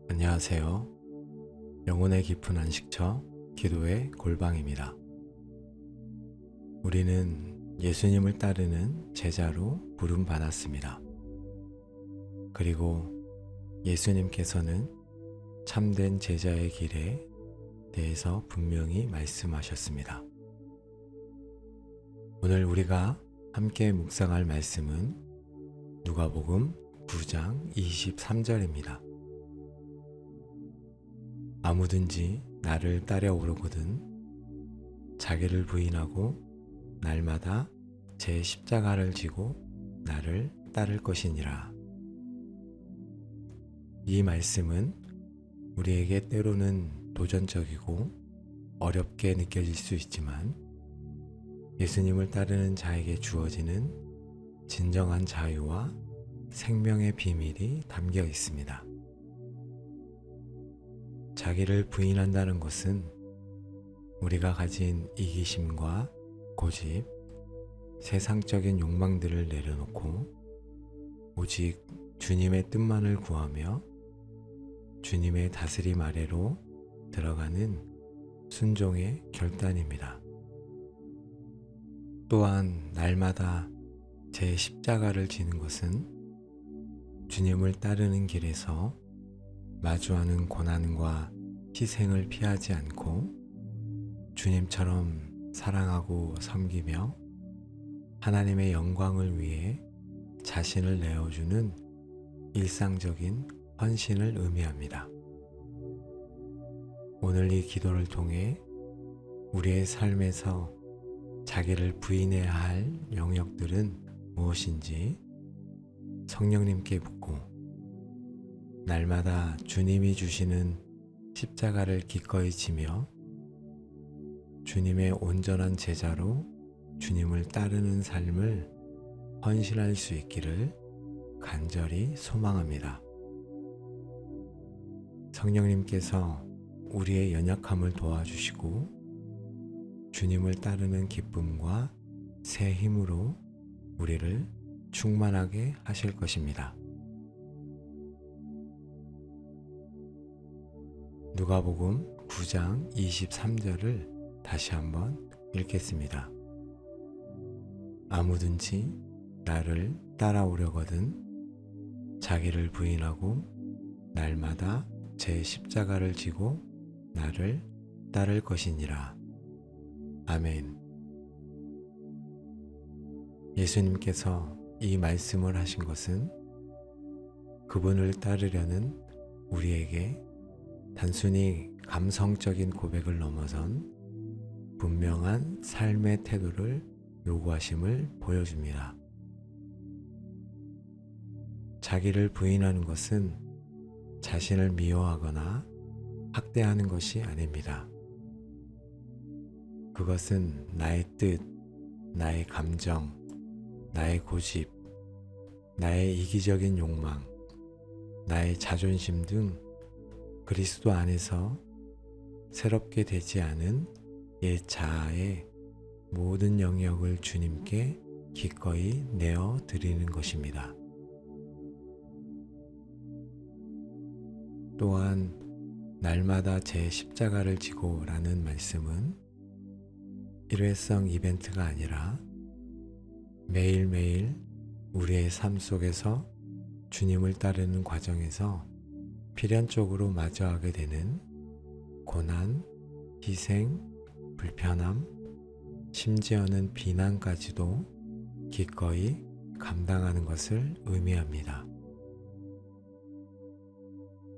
안녕하세요. 영혼의 깊은 안식처 기도의 골방입니다. 우리는 예수님을 따르는 제자로 부름받았습니다. 그리고 예수님께서는 참된 제자의 길에 대해서 분명히 말씀하셨습니다. 오늘 우리가 함께 묵상할 말씀은 누가복음 9장 23절입니다. 아무든지 나를 따라오려거든 자기를 부인하고 날마다 제 십자가를 지고 나를 따를 것이니라. 이 말씀은 우리에게 때로는 도전적이고 어렵게 느껴질 수 있지만 예수님을 따르는 자에게 주어지는 진정한 자유와 생명의 비밀이 담겨 있습니다. 자기를 부인한다는 것은 우리가 가진 이기심과 고집, 세상적인 욕망들을 내려놓고 오직 주님의 뜻만을 구하며 주님의 다스림 아래로 들어가는 순종의 결단입니다. 또한 날마다 제 십자가를 지는 것은 주님을 따르는 길에서 마주하는 고난과 희생을 피하지 않고 주님처럼 사랑하고 섬기며 하나님의 영광을 위해 자신을 내어주는 일상적인 헌신을 의미합니다. 오늘 이 기도를 통해 우리의 삶에서 자기를 부인해야 할 영역들은 무엇인지 성령님께 묻고 날마다 주님이 주시는 십자가를 기꺼이 지며 주님의 온전한 제자로 주님을 따르는 삶을 헌신할 수 있기를 간절히 소망합니다. 성령님께서 우리의 연약함을 도와주시고 주님을 따르는 기쁨과 새 힘으로 우리를 충만하게 하실 것입니다. 누가복음 9장 23절을 다시 한번 읽겠습니다. 아무든지 나를 따라오려거든 자기를 부인하고 날마다 제 십자가를 지고 나를 따를 것이니라. 아멘. 예수님께서 이 말씀을 하신 것은 그분을 따르려는 우리에게 단순히 감성적인 고백을 넘어선 분명한 삶의 태도를 요구하심을 보여줍니다. 자기를 부인하는 것은 자신을 미워하거나 학대하는 것이 아닙니다. 그것은 나의 뜻, 나의 감정, 나의 고집, 나의 이기적인 욕망, 나의 자존심 등 그리스도 안에서 새롭게 되지 않은 옛 자아의 모든 영역을 주님께 기꺼이 내어 드리는 것입니다. 또한 날마다 제 십자가를 지고 라는 말씀은 일회성 이벤트가 아니라 매일매일 우리의 삶 속에서 주님을 따르는 과정에서 필연적으로 마주하게 되는 고난, 희생, 불편함, 심지어는 비난까지도 기꺼이 감당하는 것을 의미합니다.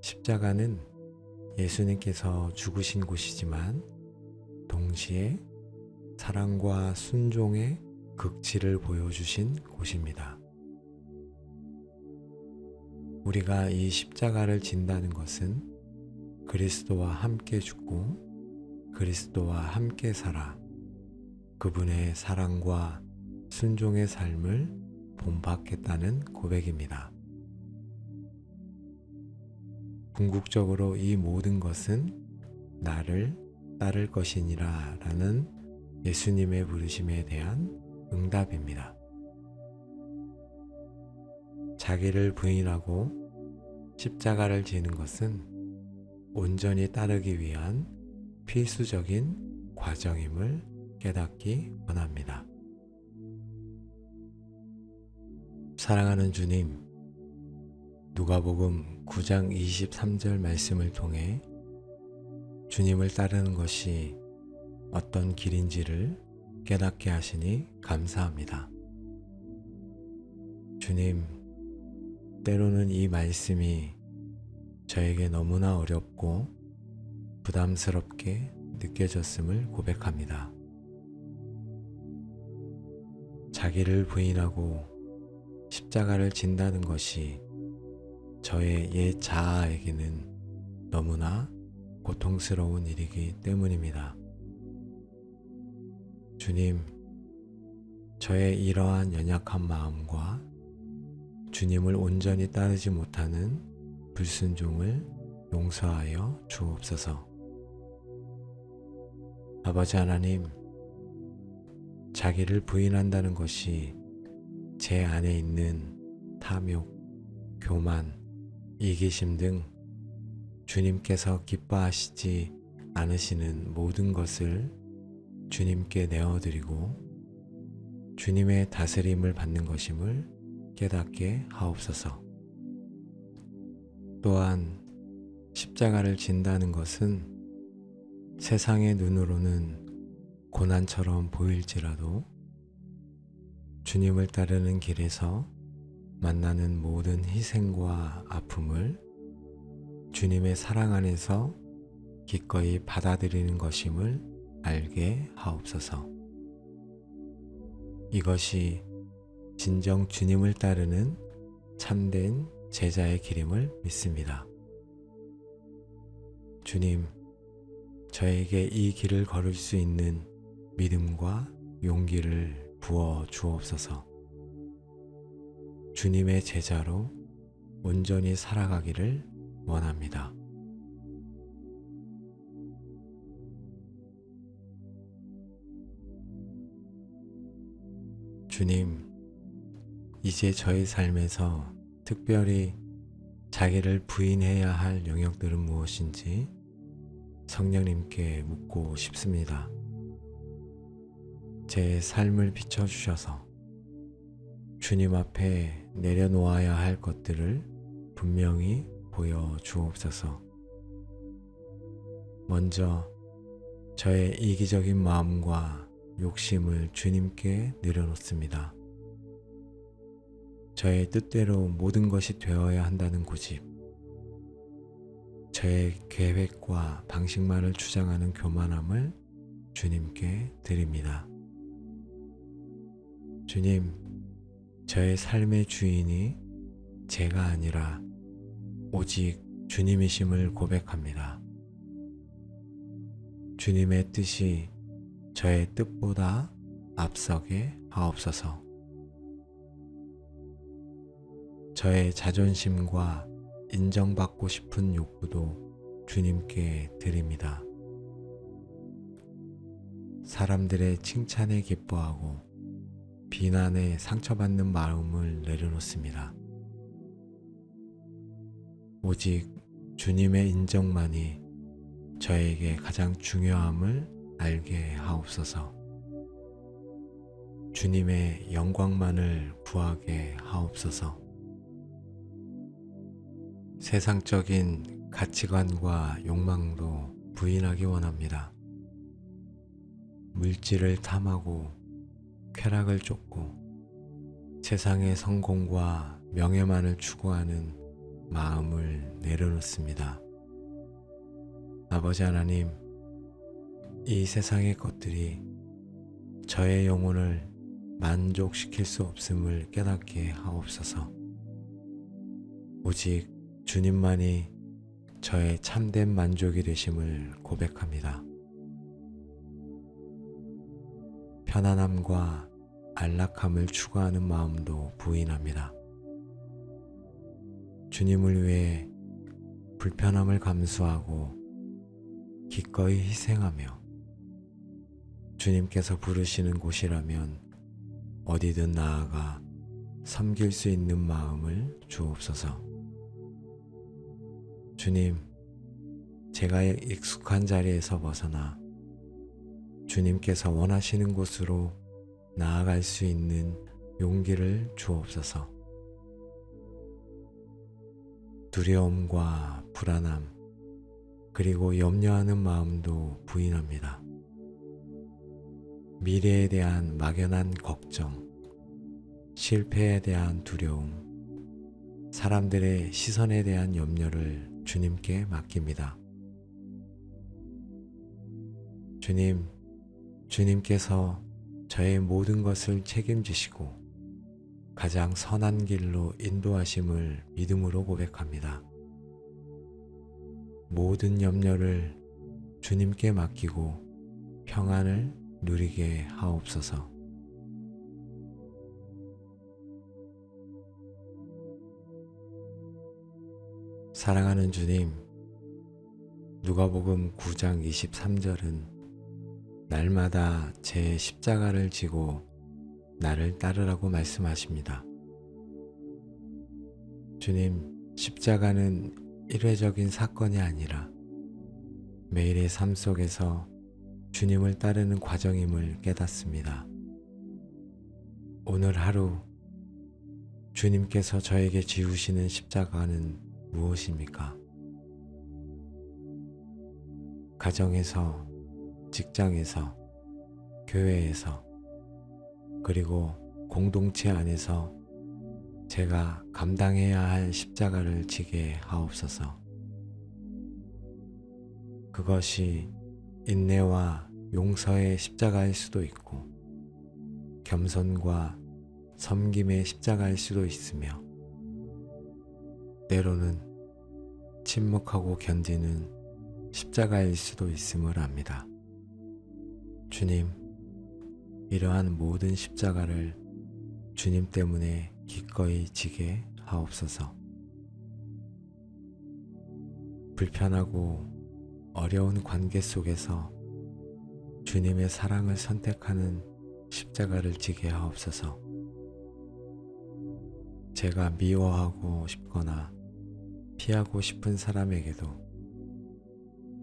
십자가는 예수님께서 죽으신 곳이지만 동시에 사랑과 순종의 극치를 보여주신 곳입니다. 우리가 이 십자가를 진다는 것은 그리스도와 함께 죽고 그리스도와 함께 살아 그분의 사랑과 순종의 삶을 본받겠다는 고백입니다. 궁극적으로 이 모든 것은 나를 따를 것이니라 라는 예수님의 부르심에 대한 응답입니다. 자기를 부인하고 십자가를 지는 것은 온전히 따르기 위한 필수적인 과정임을 깨닫기 원합니다. 사랑하는 주님, 누가복음 9장 23절 말씀을 통해 주님을 따르는 것이 어떤 길인지를 깨닫게 하시니 감사합니다. 주님, 때로는 이 말씀이 저에게 너무나 어렵고 부담스럽게 느껴졌음을 고백합니다. 자기를 부인하고 십자가를 진다는 것이 저의 옛 자아에게는 너무나 고통스러운 일이기 때문입니다. 주님, 저의 이러한 연약한 마음과 주님을 온전히 따르지 못하는 불순종을 용서하여 주옵소서. 아버지 하나님, 자기를 부인한다는 것이 제 안에 있는 탐욕, 교만, 이기심 등 주님께서 기뻐하시지 않으시는 모든 것을 주님께 내어드리고 주님의 다스림을 받는 것임을 깨닫게 하옵소서. 또한 십자가를 진다는 것은 세상의 눈으로는 고난처럼 보일지라도 주님을 따르는 길에서 만나는 모든 희생과 아픔을 주님의 사랑 안에서 기꺼이 받아들이는 것임을 알게 하옵소서. 이것이 진정 주님을 따르는 참된 제자의 길임을 믿습니다. 주님, 저에게 이 길을 걸을 수 있는 믿음과 용기를 부어 주옵소서. 주님의 제자로 온전히 살아가기를 원합니다. 주님, 이제 저의 삶에서 특별히 자기를 부인해야 할 영역들은 무엇인지 성령님께 묻고 싶습니다. 제 삶을 비춰주셔서 주님 앞에 내려놓아야 할 것들을 분명히 보여주옵소서. 먼저 저의 이기적인 마음과 욕심을 주님께 내려놓습니다. 저의 뜻대로 모든 것이 되어야 한다는 고집, 저의 계획과 방식만을 주장하는 교만함을 주님께 드립니다. 주님, 저의 삶의 주인이 제가 아니라 오직 주님이심을 고백합니다. 주님의 뜻이 저의 뜻보다 앞서게 하옵소서. 저의 자존심과 인정받고 싶은 욕구도 주님께 드립니다. 사람들의 칭찬에 기뻐하고 비난에 상처받는 마음을 내려놓습니다. 오직 주님의 인정만이 저에게 가장 중요함을 알게 하옵소서. 주님의 영광만을 구하게 하옵소서. 세상적인 가치관과 욕망도 부인하기 원합니다. 물질을 탐하고 쾌락을 쫓고 세상의 성공과 명예만을 추구하는 마음을 내려놓습니다. 아버지 하나님, 이 세상의 것들이 저의 영혼을 만족시킬 수 없음을 깨닫게 하옵소서. 오직 주님만이 저의 참된 만족이 되심을 고백합니다. 편안함과 안락함을 추구하는 마음도 부인합니다. 주님을 위해 불편함을 감수하고 기꺼이 희생하며 주님께서 부르시는 곳이라면 어디든 나아가 섬길 수 있는 마음을 주옵소서. 주님, 제가 익숙한 자리에서 벗어나 주님께서 원하시는 곳으로 나아갈 수 있는 용기를 주옵소서. 두려움과 불안함, 그리고 염려하는 마음도 부인합니다. 미래에 대한 막연한 걱정, 실패에 대한 두려움, 사람들의 시선에 대한 염려를 주님께 맡깁니다. 주님께서 저의 모든 것을 책임지시고 가장 선한 길로 인도하심을 믿음으로 고백합니다. 모든 염려를 주님께 맡기고 평안을 누리게 하옵소서. 사랑하는 주님, 누가복음 9장 23절은 날마다 제 십자가를 지고 나를 따르라고 말씀하십니다. 주님, 십자가는 일회적인 사건이 아니라 매일의 삶 속에서 주님을 따르는 과정임을 깨닫습니다. 오늘 하루 주님께서 저에게 지우시는 십자가는 무엇입니까? 가정에서, 직장에서, 교회에서, 그리고 공동체 안에서 제가 감당해야 할 십자가를 지게 하옵소서. 그것이 인내와 용서의 십자가일 수도 있고, 겸손과 섬김의 십자가일 수도 있으며, 때로는 침묵하고 견디는 십자가일 수도 있음을 압니다. 주님, 이러한 모든 십자가를 주님 때문에 기꺼이 지게 하옵소서. 불편하고 어려운 관계 속에서 주님의 사랑을 선택하는 십자가를 지게 하옵소서. 제가 미워하고 싶거나 피하고 싶은 사람에게도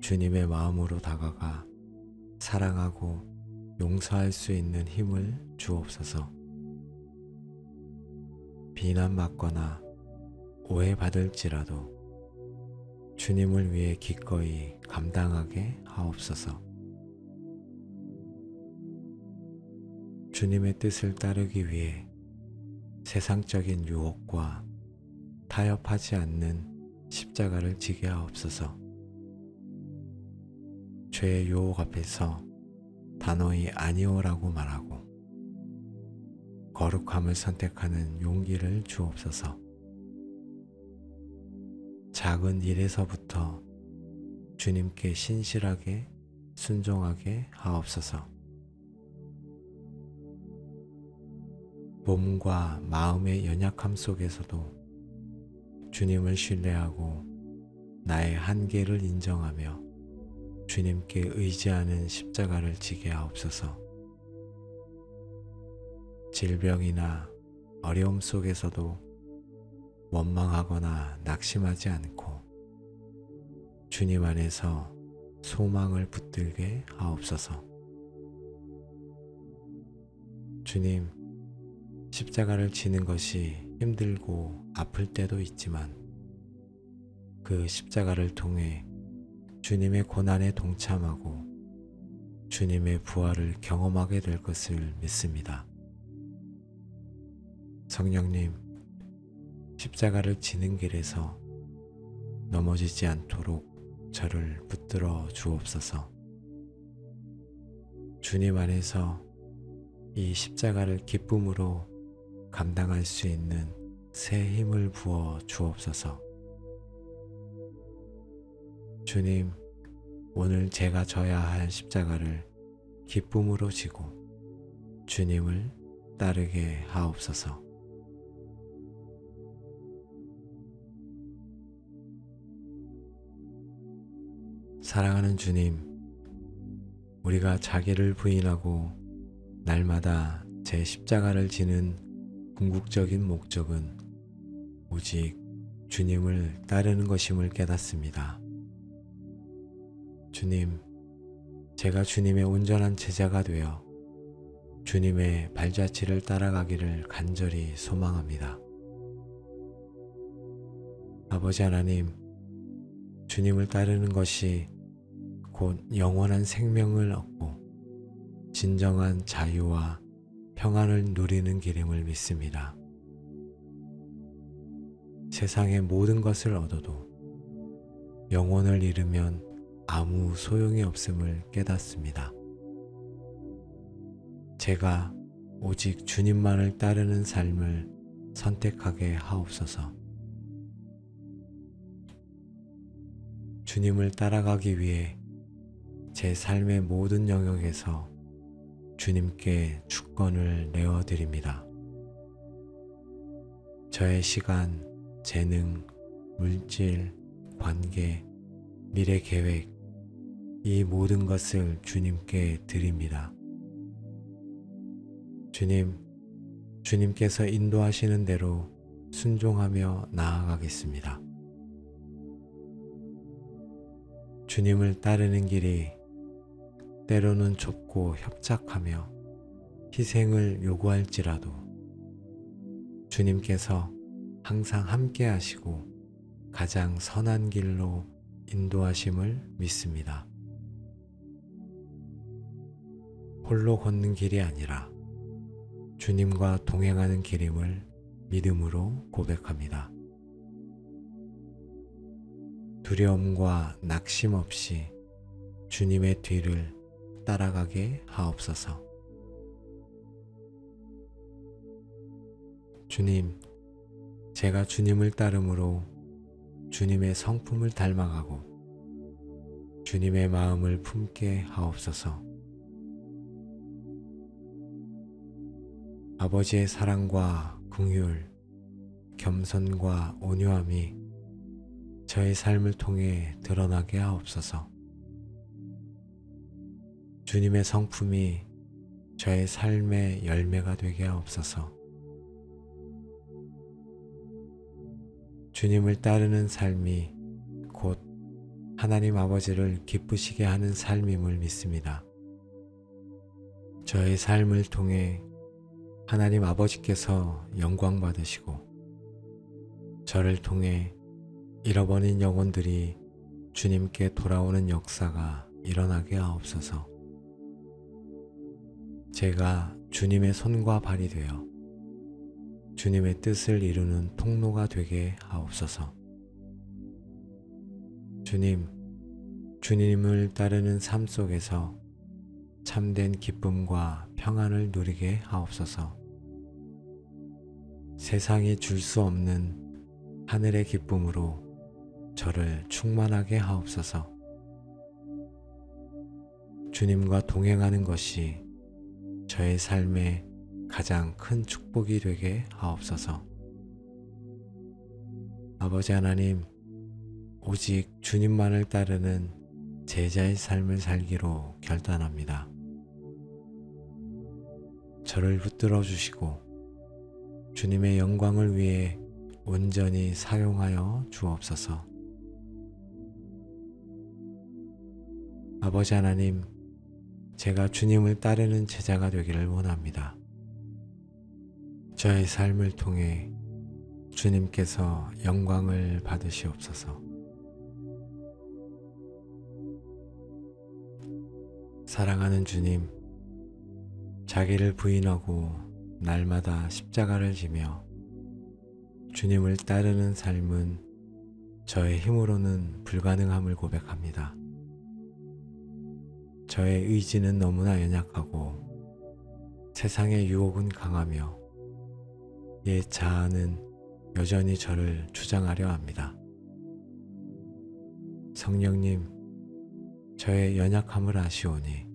주님의 마음으로 다가가 사랑하고 용서할 수 있는 힘을 주옵소서. 비난받거나 오해받을지라도 주님을 위해 기꺼이 감당하게 하옵소서. 주님의 뜻을 따르기 위해 세상적인 유혹과 타협하지 않는 십자가를 지게 하옵소서. 죄의 유혹 앞에서 단호히 아니오라고 말하고 거룩함을 선택하는 용기를 주옵소서. 작은 일에서부터 주님께 신실하게 순종하게 하옵소서. 몸과 마음의 연약함 속에서도 주님을 신뢰하고 나의 한계를 인정하며 주님께 의지하는 십자가를 지게 하옵소서. 질병이나 어려움 속에서도 원망하거나 낙심하지 않고 주님 안에서 소망을 붙들게 하옵소서. 주님, 십자가를 지는 것이 힘들고 아플 때도 있지만 그 십자가를 통해 주님의 고난에 동참하고 주님의 부활을 경험하게 될 것을 믿습니다. 성령님, 십자가를 지는 길에서 넘어지지 않도록 저를 붙들어 주옵소서. 주님 안에서 이 십자가를 기쁨으로 감당할 수 있는 새 힘을 부어 주옵소서. 주님, 오늘 제가 져야 할 십자가를 기쁨으로 지고 주님을 따르게 하옵소서. 사랑하는 주님, 우리가 자기를 부인하고 날마다 제 십자가를 지는 궁극적인 목적은 오직 주님을 따르는 것임을 깨닫습니다. 주님, 제가 주님의 온전한 제자가 되어 주님의 발자취를 따라가기를 간절히 소망합니다. 아버지 하나님, 주님을 따르는 것이 곧 영원한 생명을 얻고 진정한 자유와 평안을 누리는 길임을 믿습니다. 세상의 모든 것을 얻어도 영혼을 잃으면 아무 소용이 없음을 깨닫습니다. 제가 오직 주님만을 따르는 삶을 선택하게 하옵소서. 주님을 따라가기 위해 제 삶의 모든 영역에서 주님께 주권을 내어드립니다. 저의 시간, 재능, 물질, 관계, 미래 계획, 이 모든 것을 주님께 드립니다. 주님께서 인도하시는 대로 순종하며 나아가겠습니다. 주님을 따르는 길이 때로는 좁고 협착하며 희생을 요구할지라도 주님께서 항상 함께 하시고 가장 선한 길로 인도하심을 믿습니다. 홀로 걷는 길이 아니라 주님과 동행하는 길임을 믿음으로 고백합니다. 두려움과 낙심 없이 주님의 뒤를 따라가게 하옵소서. 주님, 제가 주님을 따름으로 주님의 성품을 닮아가고 주님의 마음을 품게 하옵소서. 아버지의 사랑과 긍휼, 겸손과 온유함이 저의 삶을 통해 드러나게 하옵소서. 주님의 성품이 저의 삶의 열매가 되게 하옵소서. 주님을 따르는 삶이 곧 하나님 아버지를 기쁘시게 하는 삶임을 믿습니다. 저의 삶을 통해 하나님 아버지께서 영광 받으시고 저를 통해 잃어버린 영혼들이 주님께 돌아오는 역사가 일어나게 하옵소서. 제가 주님의 손과 발이 되어 주님의 뜻을 이루는 통로가 되게 하옵소서. 주님을 따르는 삶 속에서 참된 기쁨과 평안을 누리게 하옵소서. 세상이 줄 수 없는 하늘의 기쁨으로 저를 충만하게 하옵소서. 주님과 동행하는 것이 저의 삶의 가장 큰 축복이 되게 하옵소서. 아버지 하나님, 오직 주님만을 따르는 제자의 삶을 살기로 결단합니다. 저를 붙들어 주시고 주님의 영광을 위해 온전히 사용하여 주옵소서. 아버지 하나님, 제가 주님을 따르는 제자가 되기를 원합니다. 저의 삶을 통해 주님께서 영광을 받으시옵소서. 사랑하는 주님, 자기를 부인하고 날마다 십자가를 지며 주님을 따르는 삶은 저의 힘으로는 불가능함을 고백합니다. 저의 의지는 너무나 연약하고 세상의 유혹은 강하며 옛 자아는 여전히 저를 주장하려 합니다. 성령님, 저의 연약함을 아시오니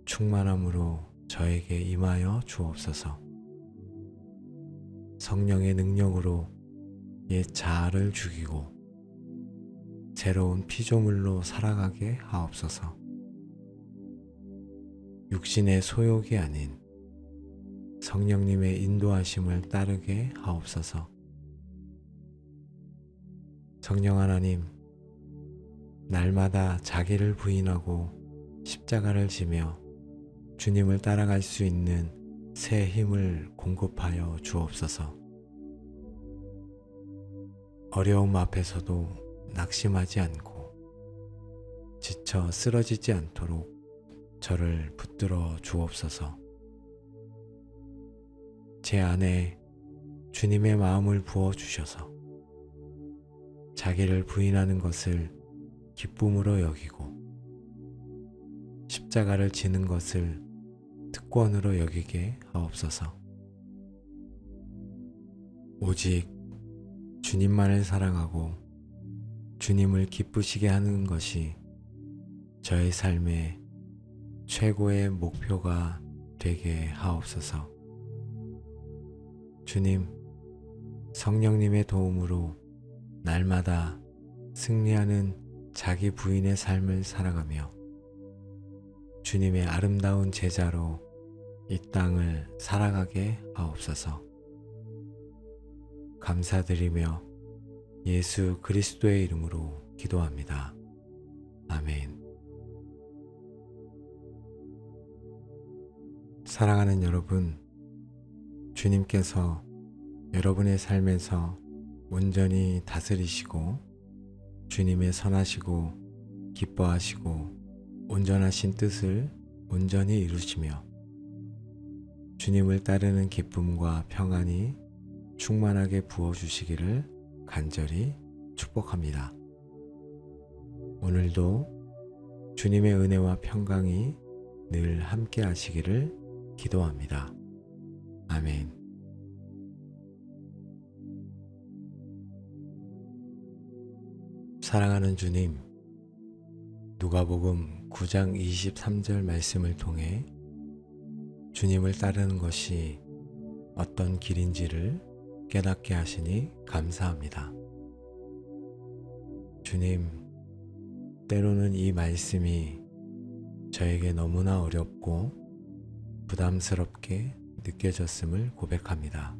충만함으로 저에게 임하여 주옵소서. 성령의 능력으로 옛 자아를 죽이고 새로운 피조물로 살아가게 하옵소서. 육신의 소욕이 아닌 성령님의 인도하심을 따르게 하옵소서. 성령 하나님, 날마다 자기를 부인하고 십자가를 지며 주님을 따라갈 수 있는 새 힘을 공급하여 주옵소서. 어려움 앞에서도 낙심하지 않고 지쳐 쓰러지지 않도록 저를 붙들어 주옵소서. 제 안에 주님의 마음을 부어 주셔서 자기를 부인하는 것을 기쁨으로 여기고 십자가를 지는 것을 특권으로 여기게 하옵소서. 오직 주님만을 사랑하고 주님을 기쁘시게 하는 것이 저의 삶의 최고의 목표가 되게 하옵소서. 주님, 성령님의 도움으로 날마다 승리하는 자기 부인의 삶을 살아가며 주님의 아름다운 제자로 이 땅을 살아가게 하옵소서. 감사드리며 예수 그리스도의 이름으로 기도합니다. 아멘. 사랑하는 여러분, 주님께서 여러분의 삶에서 온전히 다스리시고 주님의 선하시고 기뻐하시고 온전하신 뜻을 온전히 이루시며 주님을 따르는 기쁨과 평안이 충만하게 부어주시기를 간절히 축복합니다. 오늘도 주님의 은혜와 평강이 늘 함께 하시기를 기도합니다. 아멘. 사랑하는 주님, 누가복음 9장 23절 말씀을 통해 주님을 따르는 것이 어떤 길인지를 깨닫게 하시니 감사합니다. 주님, 때로는 이 말씀이 저에게 너무나 어렵고 부담스럽게 느껴졌음을 고백합니다.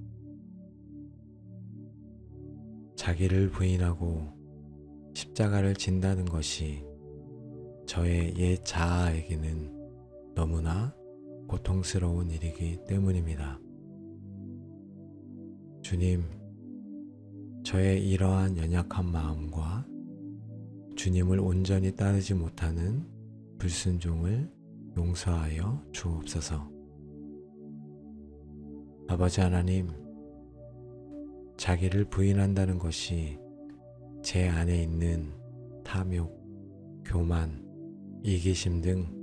자기를 부인하고 십자가를 진다는 것이 저의 옛 자아에게는 너무나 고통스러운 일이기 때문입니다. 주님, 저의 이러한 연약한 마음과 주님을 온전히 따르지 못하는 불순종을 용서하여 주옵소서. 아버지 하나님, 자기를 부인한다는 것이 제 안에 있는 탐욕, 교만, 이기심 등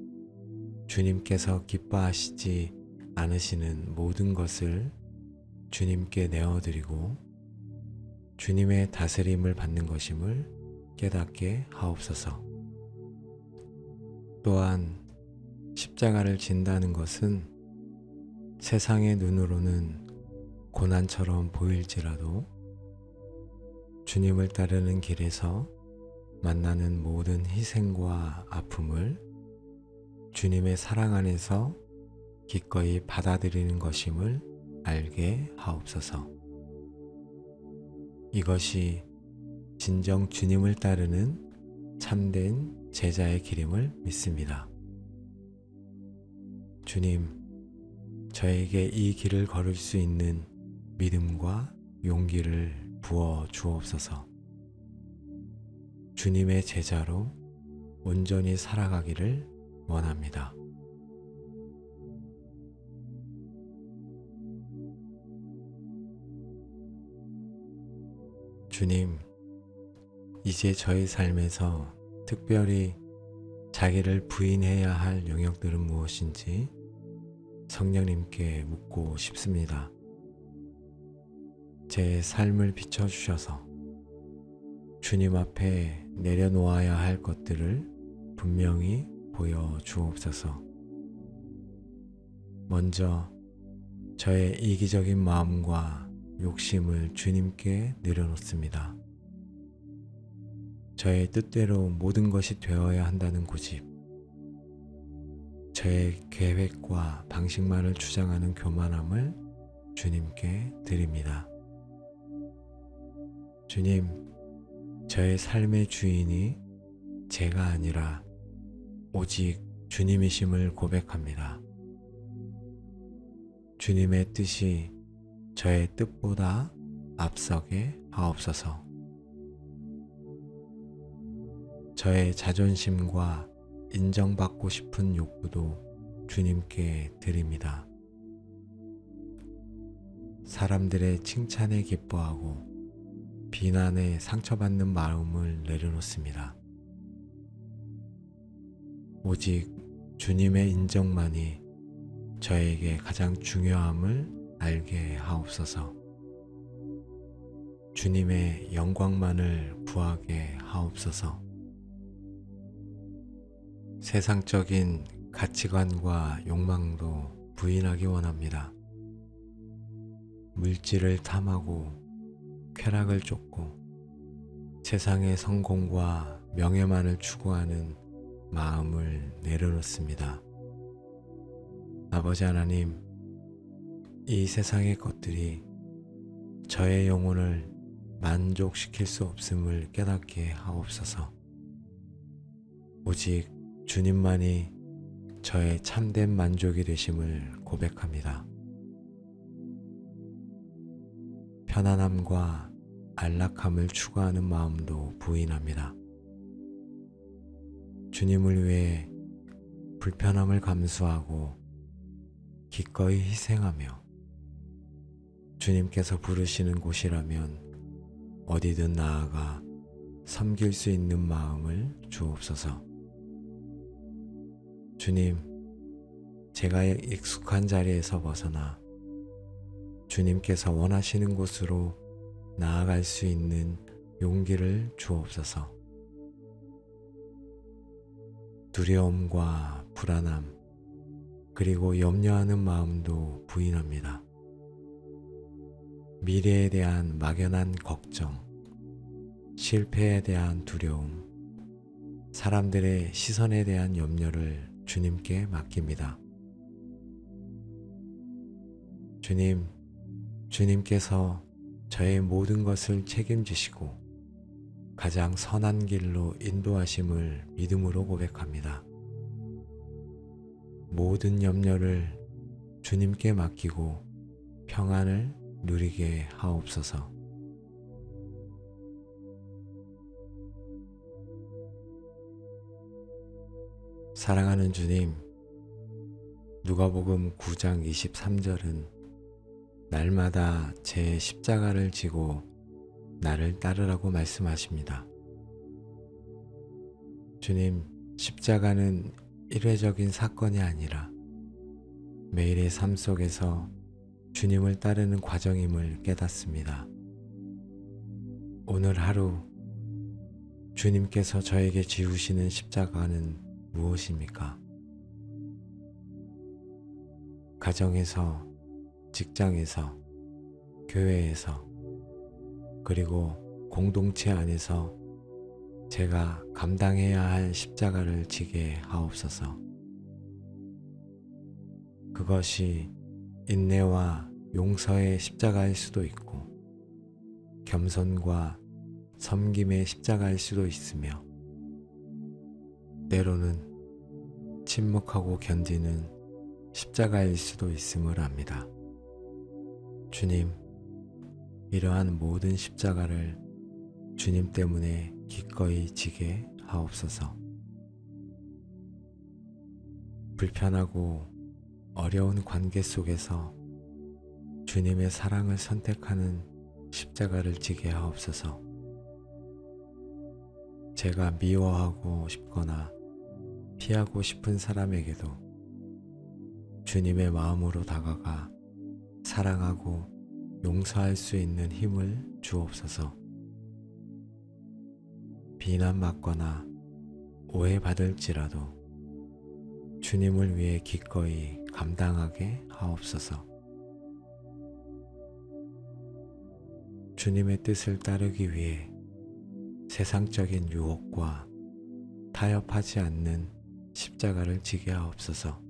주님께서 기뻐하시지 않으시는 모든 것을 주님께 내어드리고 주님의 다스림을 받는 것임을 깨닫게 하옵소서. 또한 십자가를 진다는 것은 세상의 눈으로는 고난처럼 보일지라도 주님을 따르는 길에서 만나는 모든 희생과 아픔을 주님의 사랑 안에서 기꺼이 받아들이는 것임을 알게 하옵소서. 이것이 진정 주님을 따르는 참된 제자의 길임을 믿습니다. 주님, 저에게 이 길을 걸을 수 있는 믿음과 용기를 부어 주옵소서. 주님의 제자로 온전히 살아가기를 원합니다. 주님, 이제 저의 삶에서 특별히 자기를 부인해야 할 영역들은 무엇인지 성령님께 묻고 싶습니다. 제 삶을 비춰주셔서 주님 앞에 내려놓아야 할 것들을 분명히 보여주옵소서. 먼저 저의 이기적인 마음과 욕심을 주님께 내려놓습니다. 저의 뜻대로 모든 것이 되어야 한다는 고집, 저의 계획과 방식만을 주장하는 교만함을 주님께 드립니다. 주님, 저의 삶의 주인이 제가 아니라 오직 주님이심을 고백합니다. 주님의 뜻이 저의 뜻보다 앞서게 하옵소서. 저의 자존심과 인정받고 싶은 욕구도 주님께 드립니다. 사람들의 칭찬에 기뻐하고 비난에 상처받는 마음을 내려놓습니다. 오직 주님의 인정만이 저에게 가장 중요함을 알게 하옵소서. 주님의 영광만을 구하게 하옵소서. 세상적인 가치관과 욕망도 부인하기 원합니다. 물질을 탐하고 쾌락을 쫓고 세상의 성공과 명예만을 추구하는 마음을 내려놓습니다. 아버지 하나님, 이 세상의 것들이 저의 영혼을 만족시킬 수 없음을 깨닫게 하옵소서. 오직 주님만이 저의 참된 만족이 되심을 고백합니다. 편안함과 안락함을 추구하는 마음도 부인합니다. 주님을 위해 불편함을 감수하고 기꺼이 희생하며 주님께서 부르시는 곳이라면 어디든 나아가 섬길 수 있는 마음을 주옵소서. 주님, 제가 익숙한 자리에서 벗어나 주님께서 원하시는 곳으로 나아갈 수 있는 용기를 주옵소서. 두려움과 불안함, 그리고 염려하는 마음도 부인합니다. 미래에 대한 막연한 걱정, 실패에 대한 두려움, 사람들의 시선에 대한 염려를 주님께 맡깁니다. 주님, 주님께서 저의 모든 것을 책임지시고 가장 선한 길로 인도하심을 믿음으로 고백합니다. 모든 염려를 주님께 맡기고 평안을 누리게 하옵소서. 사랑하는 주님, 누가복음 9장 23절은 날마다 제 십자가를 지고 나를 따르라고 말씀하십니다. 주님, 십자가는 일회적인 사건이 아니라 매일의 삶 속에서 주님을 따르는 과정임을 깨닫습니다. 오늘 하루 주님께서 저에게 지우시는 십자가는 무엇입니까? 가정에서, 직장에서, 교회에서, 그리고 공동체 안에서 제가 감당해야 할 십자가를 지게 하옵소서. 그것이 인내와 용서의 십자가일 수도 있고, 겸손과 섬김의 십자가일 수도 있으며, 때로는 침묵하고 견디는 십자가일 수도 있음을 압니다. 주님, 이러한 모든 십자가를 주님 때문에 기꺼이 지게 하옵소서. 불편하고 어려운 관계 속에서 주님의 사랑을 선택하는 십자가를 지게 하옵소서. 제가 미워하고 싶거나 피하고 싶은 사람에게도 주님의 마음으로 다가가 사랑하고 용서할 수 있는 힘을 주옵소서. 비난받거나 오해받을지라도 주님을 위해 기꺼이 감당하게 하옵소서. 주님의 뜻을 따르기 위해 세상적인 유혹과 타협하지 않는 십자가를 지게 하옵소서.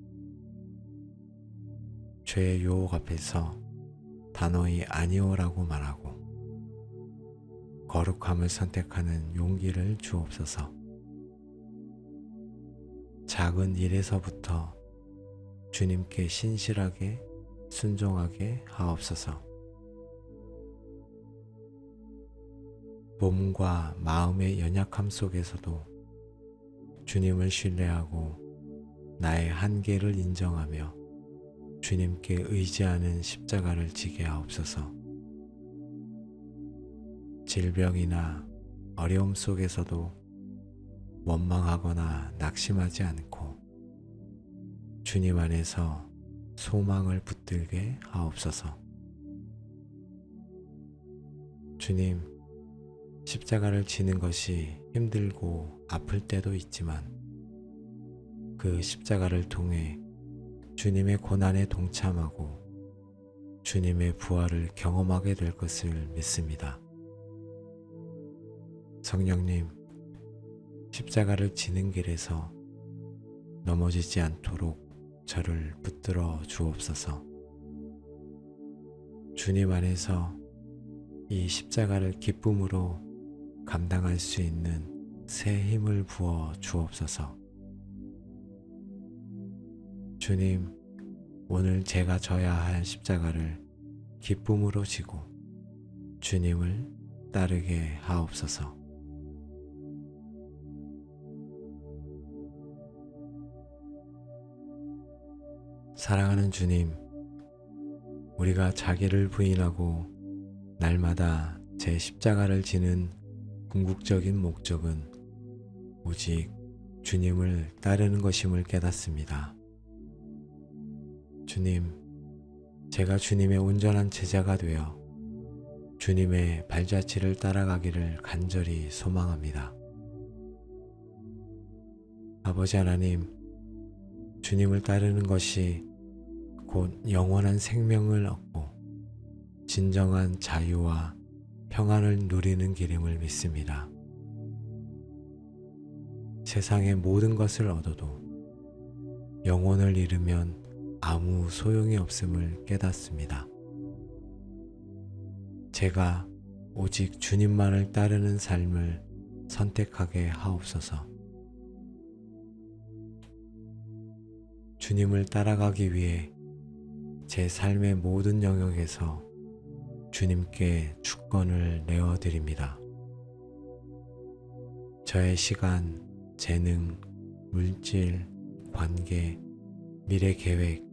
죄의 유혹 앞에서 단호히 아니오라고 말하고 거룩함을 선택하는 용기를 주옵소서. 작은 일에서부터 주님께 신실하게 순종하게 하옵소서. 몸과 마음의 연약함 속에서도 주님을 신뢰하고 나의 한계를 인정하며 주님께 의지하는 십자가를 지게 하옵소서. 질병이나 어려움 속에서도 원망하거나 낙심하지 않고 주님 안에서 소망을 붙들게 하옵소서. 주님, 십자가를 지는 것이 힘들고 아플 때도 있지만 그 십자가를 통해 주님의 고난에 동참하고 주님의 부활을 경험하게 될 것을 믿습니다. 성령님, 십자가를 지는 길에서 넘어지지 않도록 저를 붙들어 주옵소서. 주님 안에서 이 십자가를 기쁨으로 감당할 수 있는 새 힘을 부어 주옵소서. 주님, 오늘 제가 져야 할 십자가를 기쁨으로 지고 주님을 따르게 하옵소서. 사랑하는 주님, 우리가 자기를 부인하고 날마다 제 십자가를 지는 궁극적인 목적은 오직 주님을 따르는 것임을 깨닫습니다. 주님, 제가 주님의 온전한 제자가 되어 주님의 발자취를 따라가기를 간절히 소망합니다. 아버지 하나님, 주님을 따르는 것이 곧 영원한 생명을 얻고 진정한 자유와 평안을 누리는 길임을 믿습니다. 세상의 모든 것을 얻어도 영혼을 잃으면 아무 소용이 없음을 깨닫습니다. 제가 오직 주님만을 따르는 삶을 선택하게 하옵소서. 주님을 따라가기 위해 제 삶의 모든 영역에서 주님께 주권을 내어드립니다. 저의 시간, 재능, 물질, 관계, 미래 계획,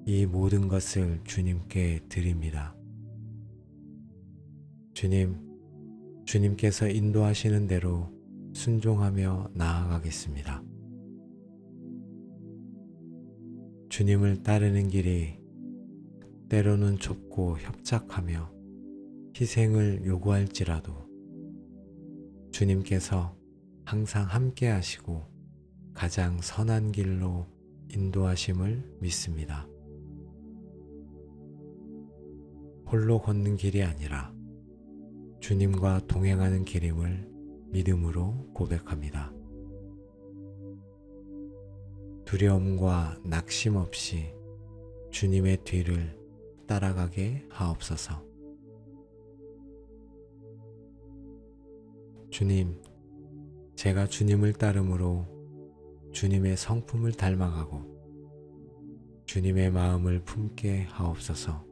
이 모든 것을 주님께 드립니다. 주님, 주님께서 인도하시는 대로 순종하며 나아가겠습니다. 주님을 따르는 길이 때로는 좁고 협착하며 희생을 요구할지라도 주님께서 항상 함께 하시고 가장 선한 길로 인도하심을 믿습니다. 홀로 걷는 길이 아니라 주님과 동행하는 길임을 믿음으로 고백합니다. 두려움과 낙심 없이 주님의 뒤를 따라가게 하옵소서. 주님, 제가 주님을 따름으로 주님의 성품을 닮아가고 주님의 마음을 품게 하옵소서.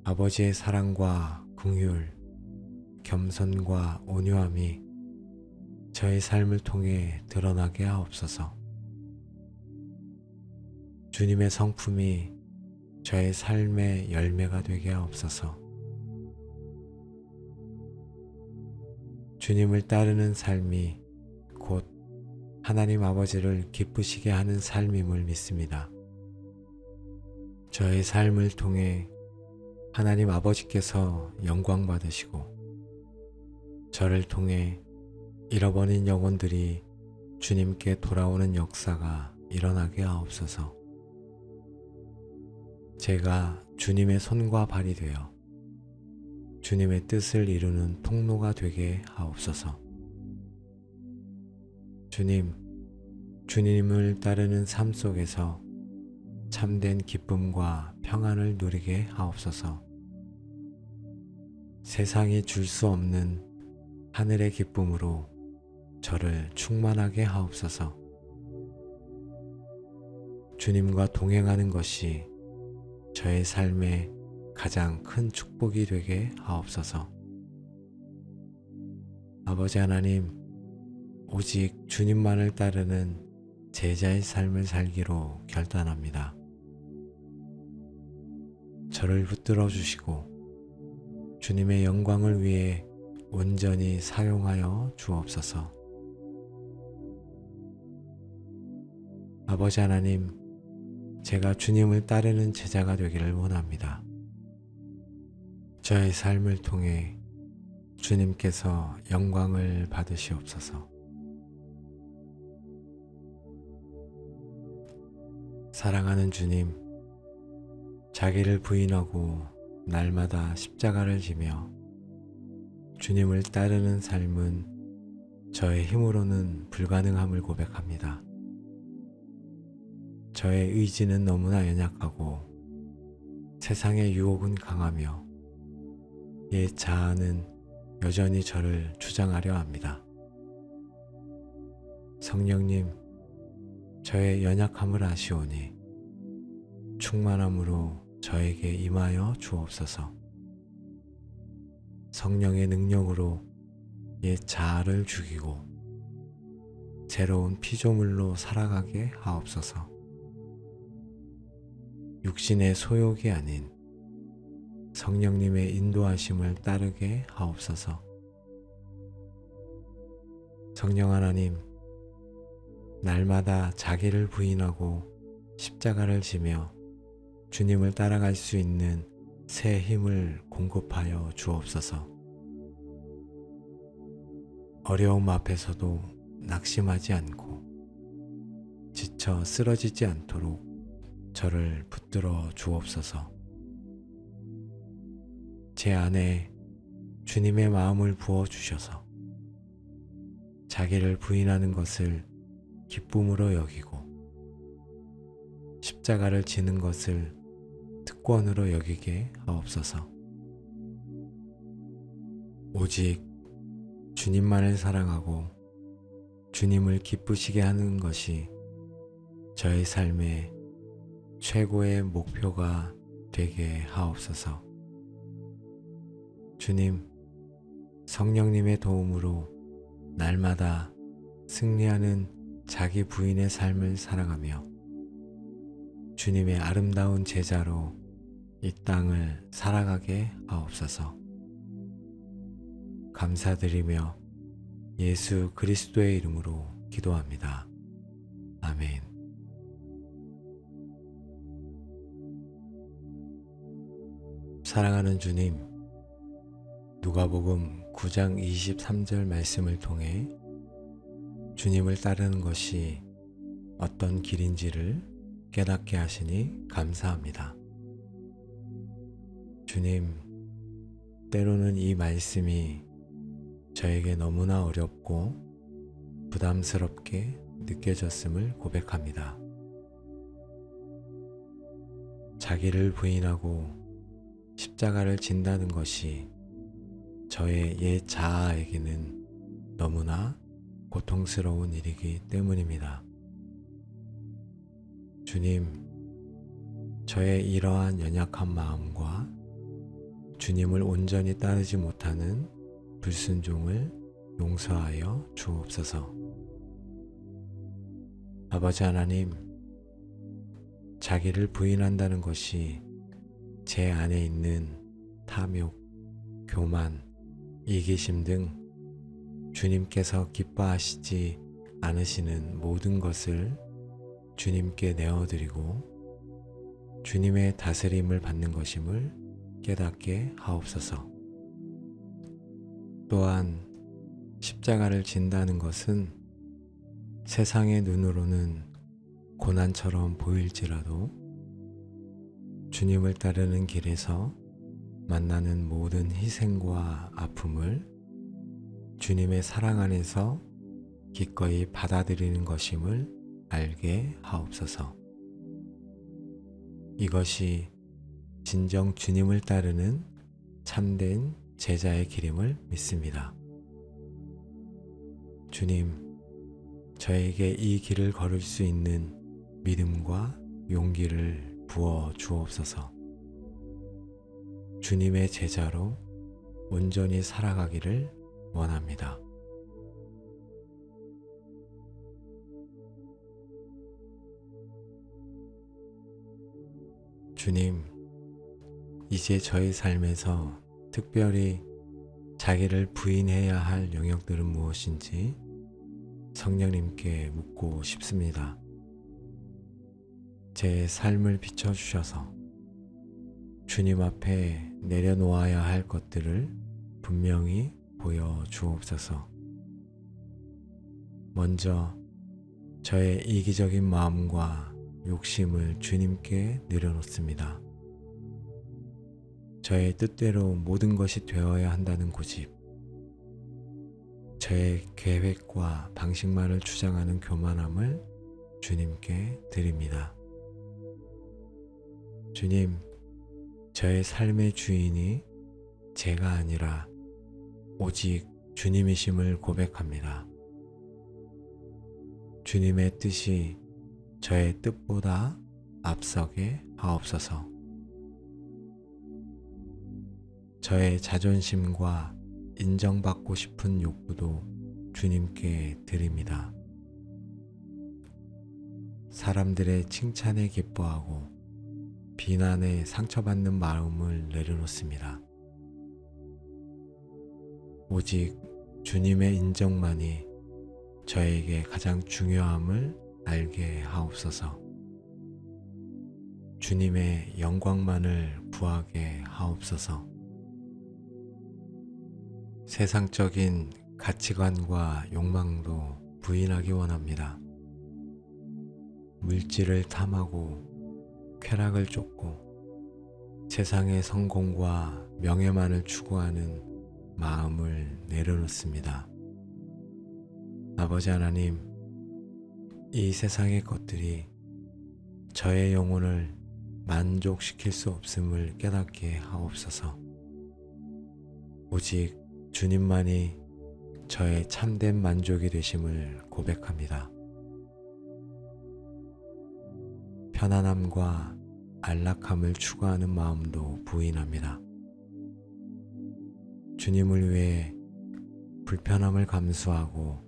아버지의 사랑과 긍휼, 겸손과 온유함이 저의 삶을 통해 드러나게 하옵소서. 주님의 성품이 저의 삶의 열매가 되게 하옵소서. 주님을 따르는 삶이 곧 하나님 아버지를 기쁘시게 하는 삶임을 믿습니다. 저의 삶을 통해 하나님 아버지께서 영광 받으시고 저를 통해 잃어버린 영혼들이 주님께 돌아오는 역사가 일어나게 하옵소서. 제가 주님의 손과 발이 되어 주님의 뜻을 이루는 통로가 되게 하옵소서. 주님, 주님을 따르는 삶 속에서 참된 기쁨과 평안을 누리게 하옵소서. 세상이 줄 수 없는 하늘의 기쁨으로 저를 충만하게 하옵소서. 주님과 동행하는 것이 저의 삶의 가장 큰 축복이 되게 하옵소서. 아버지 하나님, 오직 주님만을 따르는 제자의 삶을 살기로 결단합니다. 저를 붙들어 주시고 주님의 영광을 위해 온전히 사용하여 주옵소서. 아버지 하나님, 제가 주님을 따르는 제자가 되기를 원합니다. 저의 삶을 통해 주님께서 영광을 받으시옵소서. 사랑하는 주님, 자기를 부인하고 날마다 십자가를 지며 주님을 따르는 삶은 저의 힘으로는 불가능함을 고백합니다. 저의 의지는 너무나 연약하고 세상의 유혹은 강하며 옛 자아는 여전히 저를 주장하려 합니다. 성령님, 저의 연약함을 아시오니 충만함으로 저에게 임하여 주옵소서. 성령의 능력으로 옛 자아를 죽이고 새로운 피조물로 살아가게 하옵소서. 육신의 소욕이 아닌 성령님의 인도하심을 따르게 하옵소서. 성령 하나님, 날마다 자기를 부인하고 십자가를 지며 주님을 따라갈 수 있는 새 힘을 공급하여 주옵소서. 어려움 앞에서도 낙심하지 않고 지쳐 쓰러지지 않도록 저를 붙들어 주옵소서. 제 안에 주님의 마음을 부어 주셔서 자기를 부인하는 것을 기쁨으로 여기고 십자가를 지는 것을 특권으로 여기게 하옵소서. 오직 주님만을 사랑하고 주님을 기쁘시게 하는 것이 저의 삶의 최고의 목표가 되게 하옵소서. 주님, 성령님의 도움으로 날마다 승리하는 자기 부인의 삶을 살아가며 주님의 아름다운 제자로 이 땅을 살아가게 하옵소서. 감사드리며 예수 그리스도의 이름으로 기도합니다. 아멘. 사랑하는 주님, 누가복음 9장 23절 말씀을 통해 주님을 따르는 것이 어떤 길인지를 깨닫게 하시니 감사합니다. 주님, 때로는 이 말씀이 저에게 너무나 어렵고 부담스럽게 느껴졌음을 고백합니다. 자기를 부인하고 십자가를 진다는 것이 저의 옛 자아에게는 너무나 고통스러운 일이기 때문입니다. 주님, 저의 이러한 연약한 마음과 주님을 온전히 따르지 못하는 불순종을 용서하여 주옵소서. 아버지 하나님, 자기를 부인한다는 것이 제 안에 있는 탐욕, 교만, 이기심 등 주님께서 기뻐하시지 않으시는 모든 것을 주님께 내어드리고 주님의 다스림을 받는 것임을 깨닫게 하옵소서. 또한 십자가를 진다는 것은 세상의 눈으로는 고난처럼 보일지라도 주님을 따르는 길에서 만나는 모든 희생과 아픔을 주님의 사랑 안에서 기꺼이 받아들이는 것임을 알게 하옵소서. 이것이 진정 주님을 따르는 참된 제자의 길임을 믿습니다. 주님, 저에게 이 길을 걸을 수 있는 믿음과 용기를 부어 주옵소서. 주님의 제자로 온전히 살아가기를 원합니다. 주님, 이제 저희 삶에서 특별히 자기를 부인해야 할 영역들은 무엇인지 성령님께 묻고 싶습니다. 제 삶을 비춰주셔서 주님 앞에 내려놓아야 할 것들을 분명히 보여주옵소서. 먼저 저의 이기적인 마음과 욕심을 주님께 내려놓습니다. 저의 뜻대로 모든 것이 되어야 한다는 고집, 저의 계획과 방식만을 주장하는 교만함을 주님께 드립니다. 주님, 저의 삶의 주인이 제가 아니라 오직 주님이심을 고백합니다. 주님의 뜻이 저의 뜻보다 앞서게 하옵소서. 저의 자존심과 인정받고 싶은 욕구도 주님께 드립니다. 사람들의 칭찬에 기뻐하고 비난에 상처받는 마음을 내려놓습니다. 오직 주님의 인정만이 저에게 가장 중요함을 알게 하옵소서. 주님의 영광만을 구하게 하옵소서. 세상적인 가치관과 욕망도 부인하기 원합니다. 물질을 탐하고 쾌락을 쫓고 세상의 성공과 명예만을 추구하는 마음을 내려놓습니다. 아버지 하나님, 이 세상의 것들이 저의 영혼을 만족시킬 수 없음을 깨닫게 하옵소서. 오직 주님만이 저의 참된 만족이 되심을 고백합니다. 편안함과 안락함을 추구하는 마음도 부인합니다. 주님을 위해 불편함을 감수하고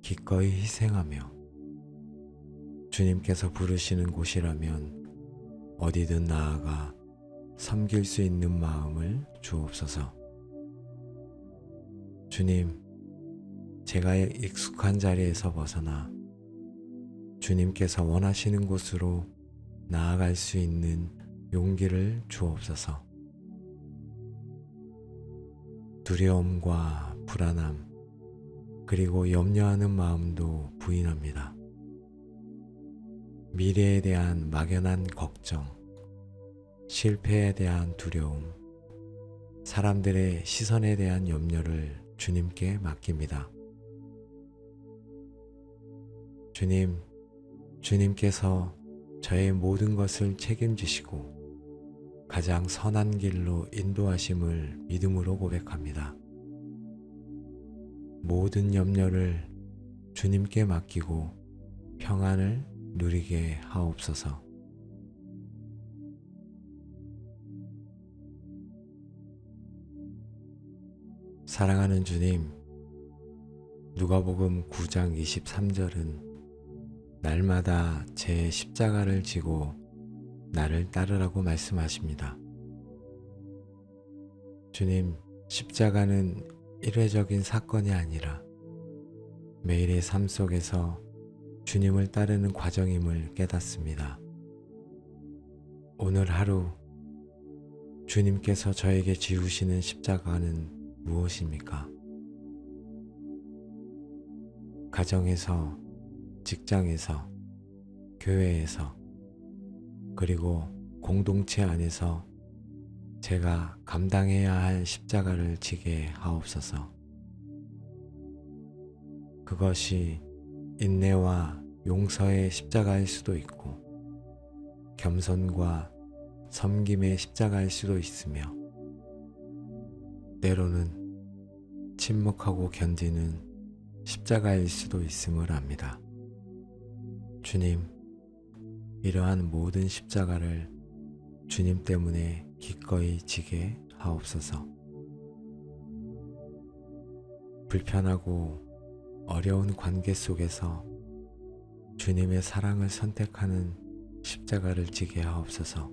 기꺼이 희생하며 주님께서 부르시는 곳이라면 어디든 나아가 섬길 수 있는 마음을 주옵소서. 주님, 제가 익숙한 자리에서 벗어나 주님께서 원하시는 곳으로 나아갈 수 있는 용기를 주옵소서. 두려움과 불안함, 그리고 염려하는 마음도 부인합니다. 미래에 대한 막연한 걱정, 실패에 대한 두려움, 사람들의 시선에 대한 염려를 주님께 맡깁니다. 주님, 주님께서 저의 모든 것을 책임지시고 가장 선한 길로 인도하심을 믿음으로 고백합니다. 모든 염려를 주님께 맡기고 평안을 누리게 하옵소서. 사랑하는 주님, 누가복음 9장 23절은 날마다 제 십자가를 지고 나를 따르라고 말씀하십니다. 주님, 십자가는 일회적인 사건이 아니라 매일의 삶 속에서 주님을 따르는 과정임을 깨닫습니다. 오늘 하루 주님께서 저에게 지우시는 십자가는 무엇입니까? 가정에서, 직장에서, 교회에서, 그리고 공동체 안에서 제가 감당해야 할 십자가를 지게 하옵소서. 그것이 인내와 용서의 십자가일 수도 있고 겸손과 섬김의 십자가일 수도 있으며 때로는 침묵하고 견디는 십자가일 수도 있음을 압니다. 주님, 이러한 모든 십자가를 주님 때문에 기꺼이 지게 하옵소서. 불편하고 어려운 관계 속에서 주님의 사랑을 선택하는 십자가를 지게 하옵소서.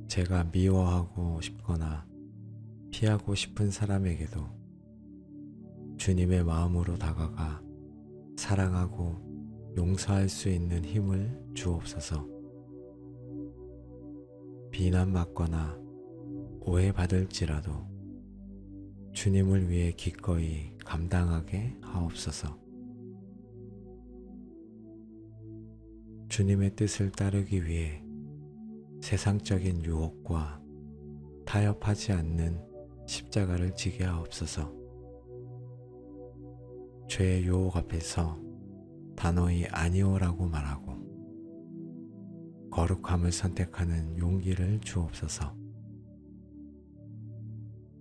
제가 미워하고 싶거나 피하고 싶은 사람에게도 주님의 마음으로 다가가 사랑하고 용서할 수 있는 힘을 주옵소서. 비난받거나 오해받을지라도 주님을 위해 기꺼이 감당하게 하옵소서. 주님의 뜻을 따르기 위해 세상적인 유혹과 타협하지 않는 십자가를 지게 하옵소서. 죄의 유혹 앞에서 단호히 아니오라고 말하고 거룩함을 선택하는 용기를 주옵소서.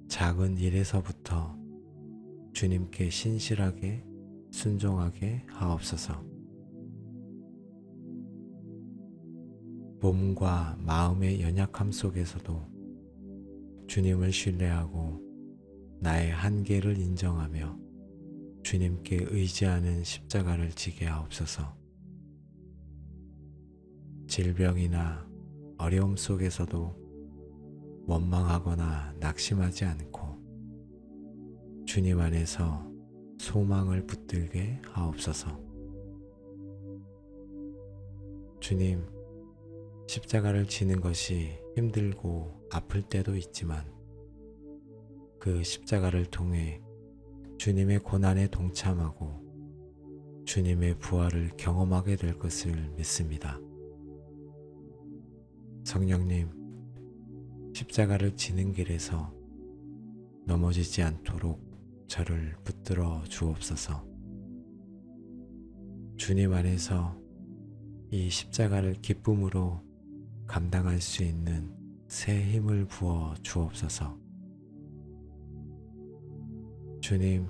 작은 일에서부터 주님께 신실하게 순종하게 하옵소서. 몸과 마음의 연약함 속에서도 주님을 신뢰하고 나의 한계를 인정하며 주님께 의지하는 십자가를 지게 하옵소서. 질병이나 어려움 속에서도 원망하거나 낙심하지 않고 주님 안에서 소망을 붙들게 하옵소서. 주님, 십자가를 지는 것이 힘들고 아플 때도 있지만 그 십자가를 통해 주님의 고난에 동참하고 주님의 부활을 경험하게 될 것을 믿습니다. 성령님, 십자가를 지는 길에서 넘어지지 않도록 저를 붙들어 주옵소서. 주님 안에서 이 십자가를 기쁨으로 감당할 수 있는 새 힘을 부어 주옵소서. 주님,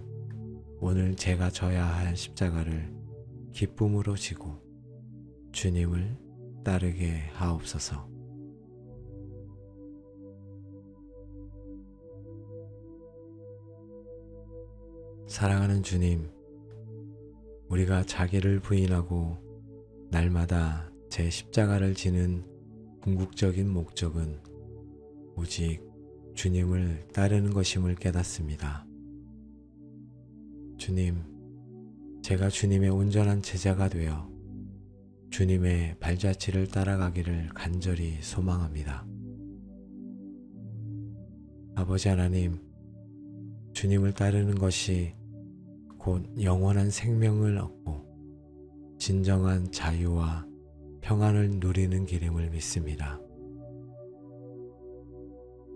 오늘 제가 져야 할 십자가를 기쁨으로 지고 주님을 따르게 하옵소서. 사랑하는 주님, 우리가 자기를 부인하고 날마다 제 십자가를 지는 궁극적인 목적은 오직 주님을 따르는 것임을 깨닫습니다. 주님, 제가 주님의 온전한 제자가 되어 주님의 발자취를 따라가기를 간절히 소망합니다. 아버지 하나님, 주님을 따르는 것이 곧 영원한 생명을 얻고 진정한 자유와 평안을 누리는 길임을 믿습니다.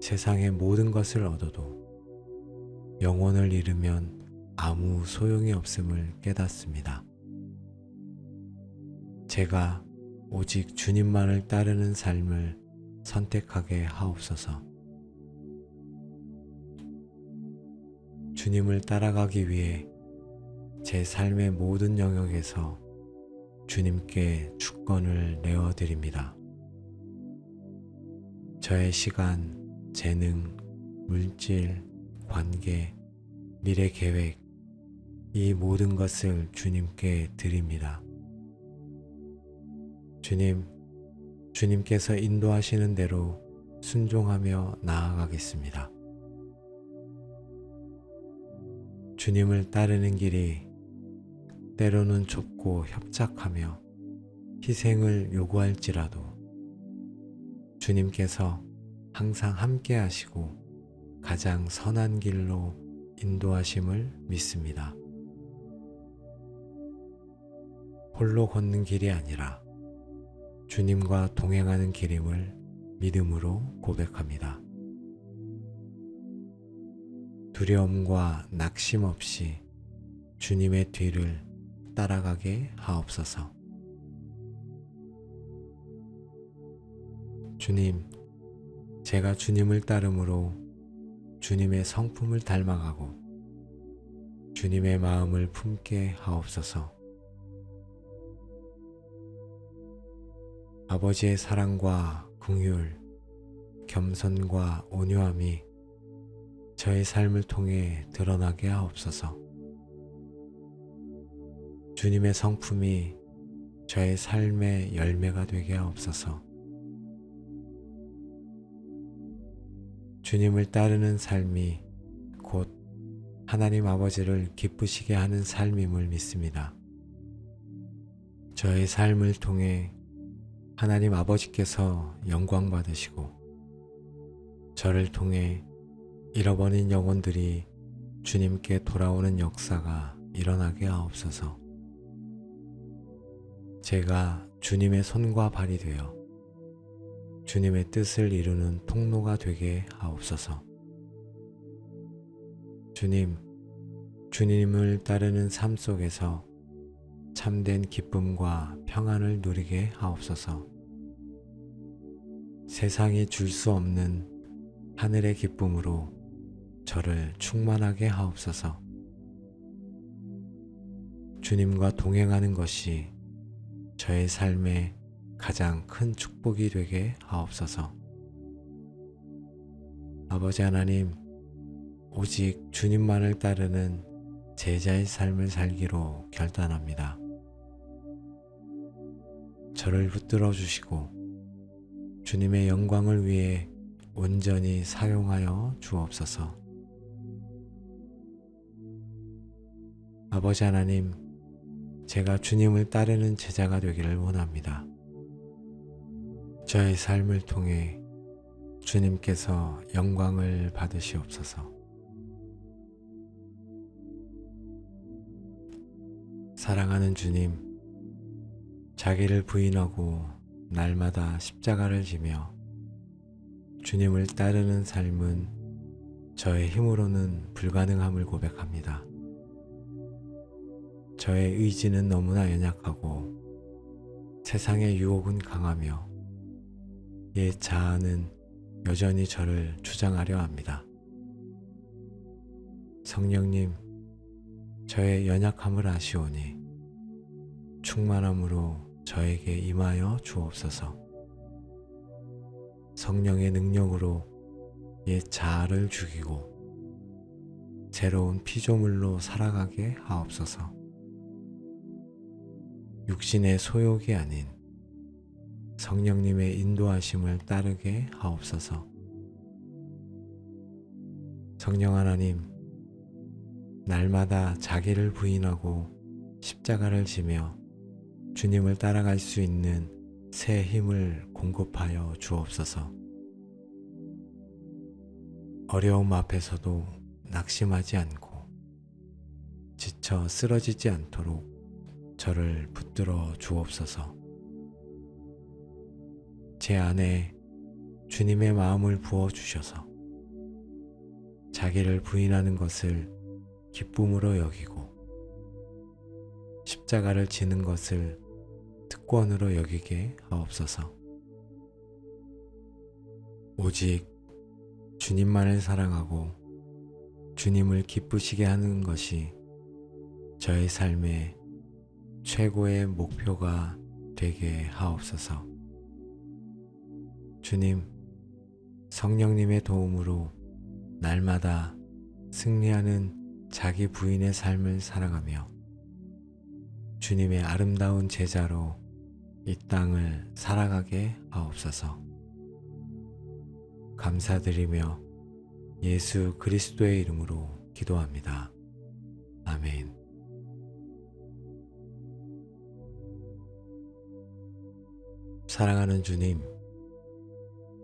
세상의 모든 것을 얻어도 영혼을 잃으면 아무 소용이 없음을 깨닫습니다. 제가 오직 주님만을 따르는 삶을 선택하게 하옵소서. 주님을 따라가기 위해 제 삶의 모든 영역에서 주님께 주권을 내어드립니다. 저의 시간, 재능, 물질, 관계, 미래 계획, 이 모든 것을 주님께 드립니다. 주님, 주님께서 인도하시는 대로 순종하며 나아가겠습니다. 주님을 따르는 길이 때로는 좁고 협착하며 희생을 요구할지라도 주님께서 항상 함께 하시고 가장 선한 길로 인도하심을 믿습니다. 홀로 걷는 길이 아니라 주님과 동행하는 길임을 믿음으로 고백합니다. 두려움과 낙심 없이 주님의 뒤를 따라가게 하옵소서. 주님, 제가 주님을 따름으로 주님의 성품을 닮아가고 주님의 마음을 품게 하옵소서. 아버지의 사랑과 긍휼, 겸손과 온유함이 저의 삶을 통해 드러나게 하옵소서. 주님의 성품이 저의 삶의 열매가 되게 하옵소서. 주님을 따르는 삶이 곧 하나님 아버지를 기쁘시게 하는 삶임을 믿습니다. 저의 삶을 통해 하나님 아버지께서 영광 받으시고 저를 통해 잃어버린 영혼들이 주님께 돌아오는 역사가 일어나게 하옵소서. 제가 주님의 손과 발이 되어 주님의 뜻을 이루는 통로가 되게 하옵소서. 주님을 따르는 삶 속에서 참된 기쁨과 평안을 누리게 하옵소서. 세상이 줄 수 없는 하늘의 기쁨으로 저를 충만하게 하옵소서. 주님과 동행하는 것이 저의 삶의 가장 큰 축복이 되게 하옵소서. 아버지 하나님, 오직 주님만을 따르는 제자의 삶을 살기로 결단합니다. 저를 붙들어 주시고 주님의 영광을 위해 온전히 사용하여 주옵소서. 아버지 하나님, 제가 주님을 따르는 제자가 되기를 원합니다. 저의 삶을 통해 주님께서 영광을 받으시옵소서. 사랑하는 주님, 자기를 부인하고 날마다 십자가를 지며 주님을 따르는 삶은 저의 힘으로는 불가능함을 고백합니다. 저의 의지는 너무나 연약하고 세상의 유혹은 강하며 옛 자아는 여전히 저를 주장하려 합니다. 성령님, 저의 연약함을 아시오니 충만함으로 저에게 임하여 주옵소서. 성령의 능력으로 옛 자아를 죽이고 새로운 피조물로 살아가게 하옵소서. 육신의 소욕이 아닌 성령님의 인도하심을 따르게 하옵소서. 성령 하나님, 날마다 자기를 부인하고 십자가를 지며 주님을 따라갈 수 있는 새 힘을 공급하여 주옵소서. 어려움 앞에서도 낙심하지 않고 지쳐 쓰러지지 않도록 저를 붙들어 주옵소서. 제 안에 주님의 마음을 부어 주셔서 자기를 부인하는 것을 기쁨으로 여기고 십자가를 지는 것을 특권으로 여기게 하옵소서. 오직 주님만을 사랑하고 주님을 기쁘시게 하는 것이 저의 삶의 최고의 목표가 되게 하옵소서. 주님, 성령님의 도움으로 날마다 승리하는 자기 부인의 삶을 살아가며 주님의 아름다운 제자로 이 땅을 살아가게 하옵소서. 감사드리며 예수 그리스도의 이름으로 기도합니다. 아멘. 사랑하는 주님,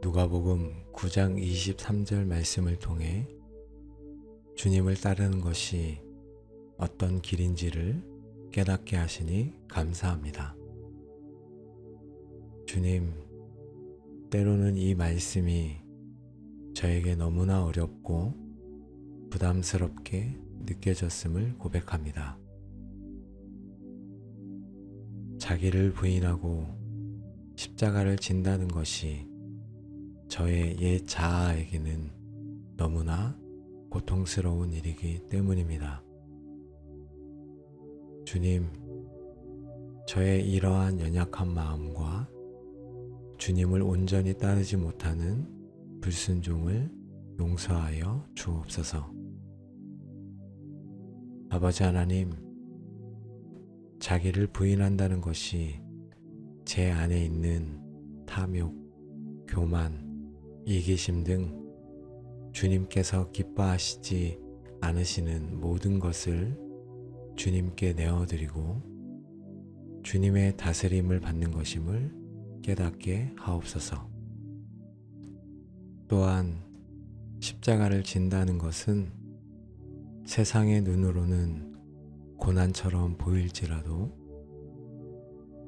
누가복음 9장 23절 말씀을 통해 주님을 따르는 것이 어떤 길인지를 깨닫게 하시니 감사합니다. 주님, 때로는 이 말씀이 저에게 너무나 어렵고 부담스럽게 느껴졌음을 고백합니다. 자기를 부인하고 십자가를 진다는 것이 저의 옛 자아에게는 너무나 고통스러운 일이기 때문입니다. 주님, 저의 이러한 연약한 마음과 주님을 온전히 따르지 못하는 불순종을 용서하여 주옵소서. 아버지 하나님, 자기를 부인한다는 것이 제 안에 있는 탐욕, 교만, 이기심 등 주님께서 기뻐하시지 않으시는 모든 것을 주님께 내어드리고 주님의 다스림을 받는 것임을 깨닫게 하옵소서. 또한 십자가를 진다는 것은 세상의 눈으로는 고난처럼 보일지라도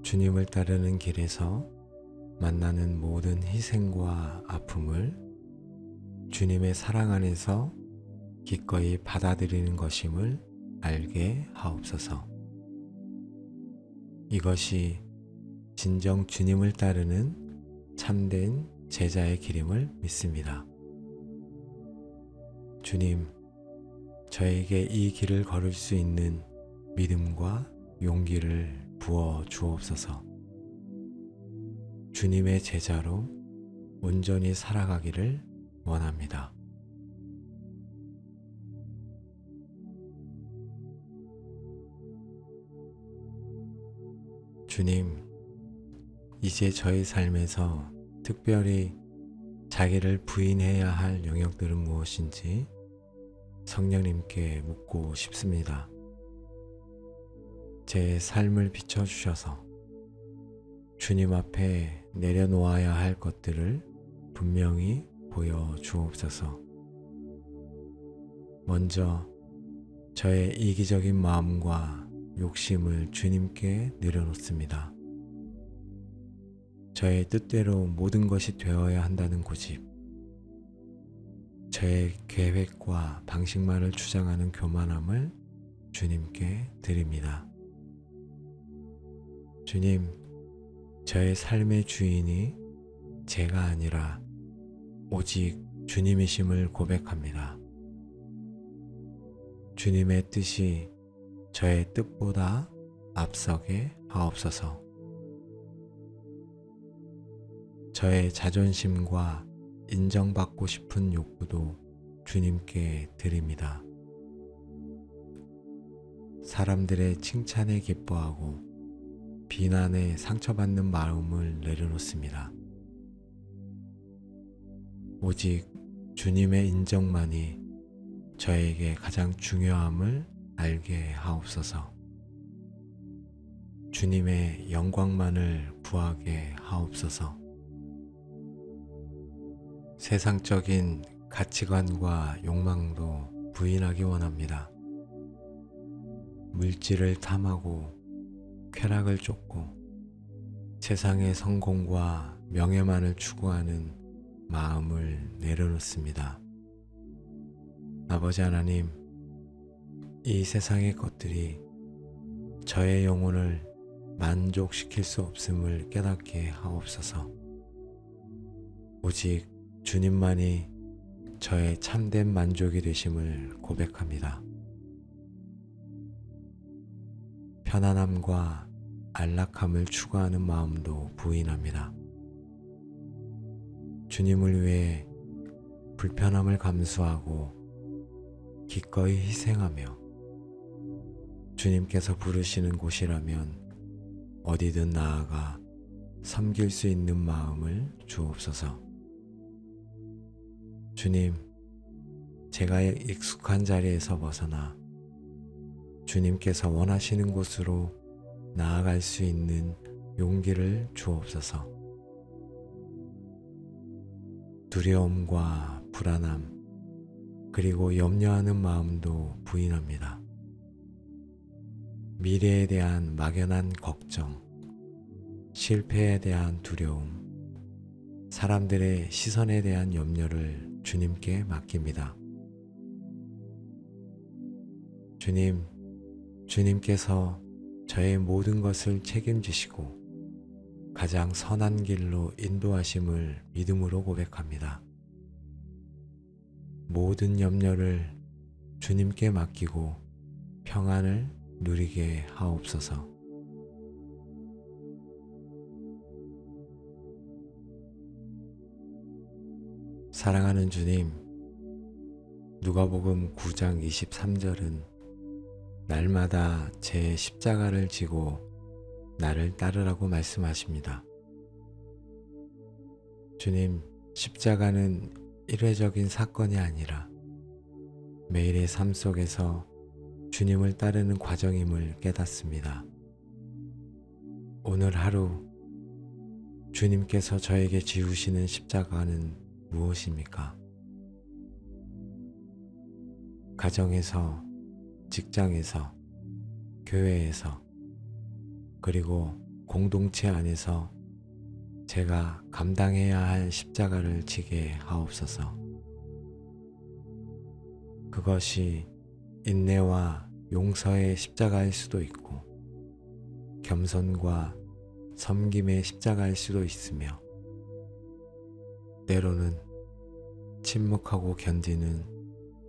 주님을 따르는 길에서 만나는 모든 희생과 아픔을 주님의 사랑 안에서 기꺼이 받아들이는 것임을 알게 하옵소서. 이것이 진정 주님을 따르는 참된 제자의 길임을 믿습니다. 주님, 저에게 이 길을 걸을 수 있는 믿음과 용기를 부어 주옵소서. 주님의 제자로 온전히 살아가기를 원합니다. 주님, 이제 저희 삶에서 특별히 자기를 부인해야 할 영역들은 무엇인지 성령님께 묻고 싶습니다. 제 삶을 비춰주셔서 주님 앞에 내려놓아야 할 것들을 분명히 보여주옵소서. 먼저 저의 이기적인 마음과 욕심을 주님께 내려놓습니다. 저의 뜻대로 모든 것이 되어야 한다는 고집, 저의 계획과 방식만을 주장하는 교만함을 주님께 드립니다. 주님, 저의 삶의 주인이 제가 아니라 오직 주님이심을 고백합니다. 주님의 뜻이 저의 뜻보다 앞서게 하옵소서. 저의 자존심과 인정받고 싶은 욕구도 주님께 드립니다. 사람들의 칭찬에 기뻐하고 비난에 상처받는 마음을 내려놓습니다. 오직 주님의 인정만이 저에게 가장 중요함을 알게 하옵소서. 주님의 영광만을 구하게 하옵소서. 세상적인 가치관과 욕망도 부인하기 원합니다. 물질을 탐하고 쾌락을 쫓고 세상의 성공과 명예만을 추구하는 마음을 내려놓습니다. 아버지 하나님, 이 세상의 것들이 저의 영혼을 만족시킬 수 없음을 깨닫게 하옵소서. 오직 주님만이 저의 참된 만족이 되심을 고백합니다. 편안함과 안락함을 추구하는 마음도 부인합니다. 주님을 위해 불편함을 감수하고 기꺼이 희생하며 주님께서 부르시는 곳이라면 어디든 나아가 섬길 수 있는 마음을 주옵소서. 주님, 제가 익숙한 자리에서 벗어나 주님께서 원하시는 곳으로 나아갈 수 있는 용기를 주옵소서. 두려움과 불안함, 그리고 염려하는 마음도 부인합니다. 미래에 대한 막연한 걱정, 실패에 대한 두려움, 사람들의 시선에 대한 염려를 주님께 맡깁니다. 주님, 주님께서 저의 모든 것을 책임지시고 가장 선한 길로 인도하심을 믿음으로 고백합니다. 모든 염려를 주님께 맡기고 평안을 누리게 하옵소서. 사랑하는 주님, 누가복음 9장 23절은 날마다 제 십자가를 지고 나를 따르라고 말씀하십니다. 주님, 십자가는 일회적인 사건이 아니라 매일의 삶 속에서 주님을 따르는 과정임을 깨닫습니다. 오늘 하루 주님께서 저에게 지우시는 십자가는 무엇입니까? 가정에서, 직장에서, 교회에서, 그리고 공동체 안에서 제가 감당해야 할 십자가를 지게 하옵소서. 그것이 인내와 용서의 십자가일 수도 있고, 겸손과 섬김의 십자가일 수도 있으며, 때로는 침묵하고 견디는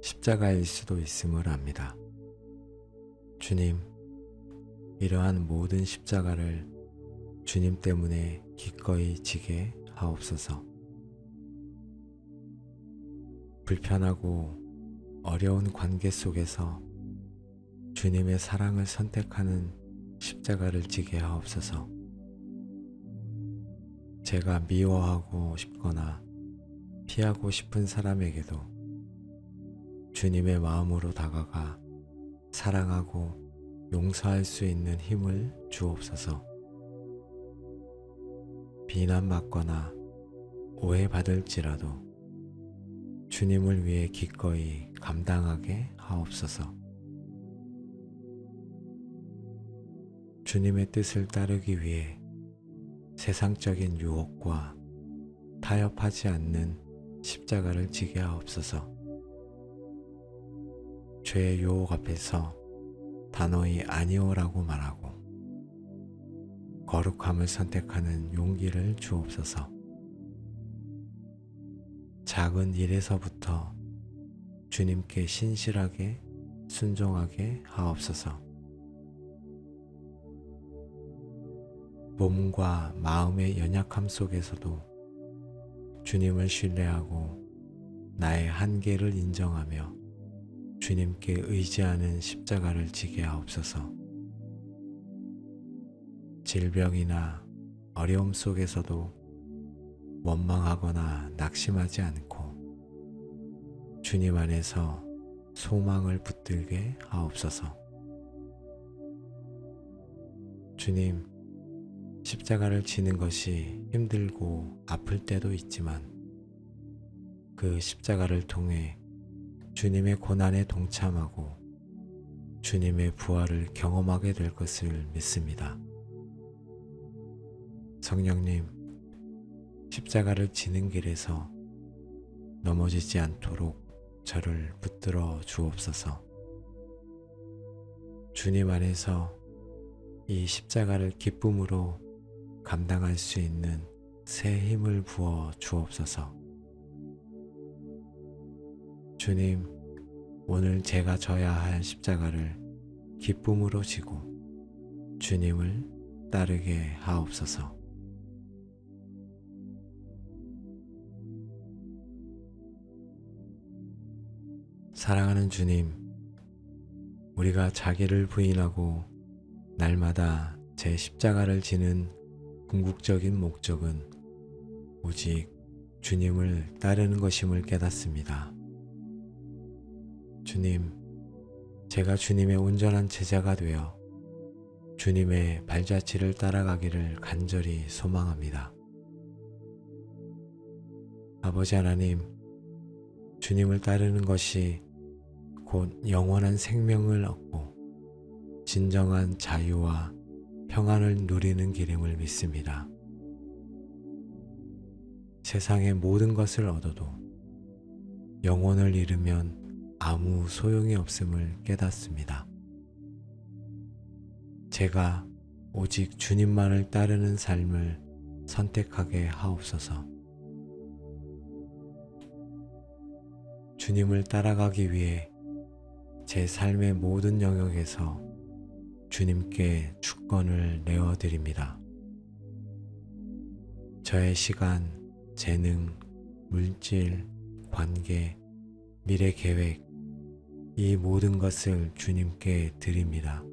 십자가일 수도 있음을 압니다. 주님, 이러한 모든 십자가를 주님 때문에 기꺼이 지게 하옵소서. 불편하고 어려운 관계 속에서 주님의 사랑을 선택하는 십자가를 지게 하옵소서. 제가 미워하고 싶거나 피하고 싶은 사람에게도 주님의 마음으로 다가가 사랑하고 용서할 수 있는 힘을 주옵소서. 비난받거나 오해받을지라도 주님을 위해 기꺼이 감당하게 하옵소서. 주님의 뜻을 따르기 위해 세상적인 유혹과 타협하지 않는 십자가를 지게 하옵소서. 죄의 유혹 앞에서 단호히 아니오라고 말하고 거룩함을 선택하는 용기를 주옵소서. 작은 일에서부터 주님께 신실하게 순종하게 하옵소서. 몸과 마음의 연약함 속에서도 주님을 신뢰하고 나의 한계를 인정하며 주님께 의지하는 십자가를 지게 하옵소서. 질병이나 어려움 속에서도 원망하거나 낙심하지 않고 주님 안에서 소망을 붙들게 하옵소서. 주님, 십자가를 지는 것이 힘들고 아플 때도 있지만 그 십자가를 통해 주님의 고난에 동참하고 주님의 부활을 경험하게 될 것을 믿습니다. 성령님, 십자가를 지는 길에서 넘어지지 않도록 저를 붙들어 주옵소서. 주님 안에서 이 십자가를 기쁨으로 감당할 수 있는 새 힘을 부어 주옵소서. 주님, 오늘 제가 져야 할 십자가를 기쁨으로 지고 주님을 따르게 하옵소서. 사랑하는 주님, 우리가 자기를 부인하고 날마다 제 십자가를 지는 궁극적인 목적은 오직 주님을 따르는 것임을 깨닫습니다. 주님, 제가 주님의 온전한 제자가 되어 주님의 발자취를 따라가기를 간절히 소망합니다. 아버지 하나님, 주님을 따르는 것이 곧 영원한 생명을 얻고 진정한 자유와 평안을 누리는 길임을 믿습니다. 세상의 모든 것을 얻어도 영혼을 잃으면 아무 소용이 없음을 깨닫습니다. 제가 오직 주님만을 따르는 삶을 선택하게 하옵소서. 주님을 따라가기 위해 제 삶의 모든 영역에서 주님께 주권을 내어드립니다. 저의 시간, 재능, 물질, 관계, 미래 계획, 이 모든 것을 주님께 드립니다.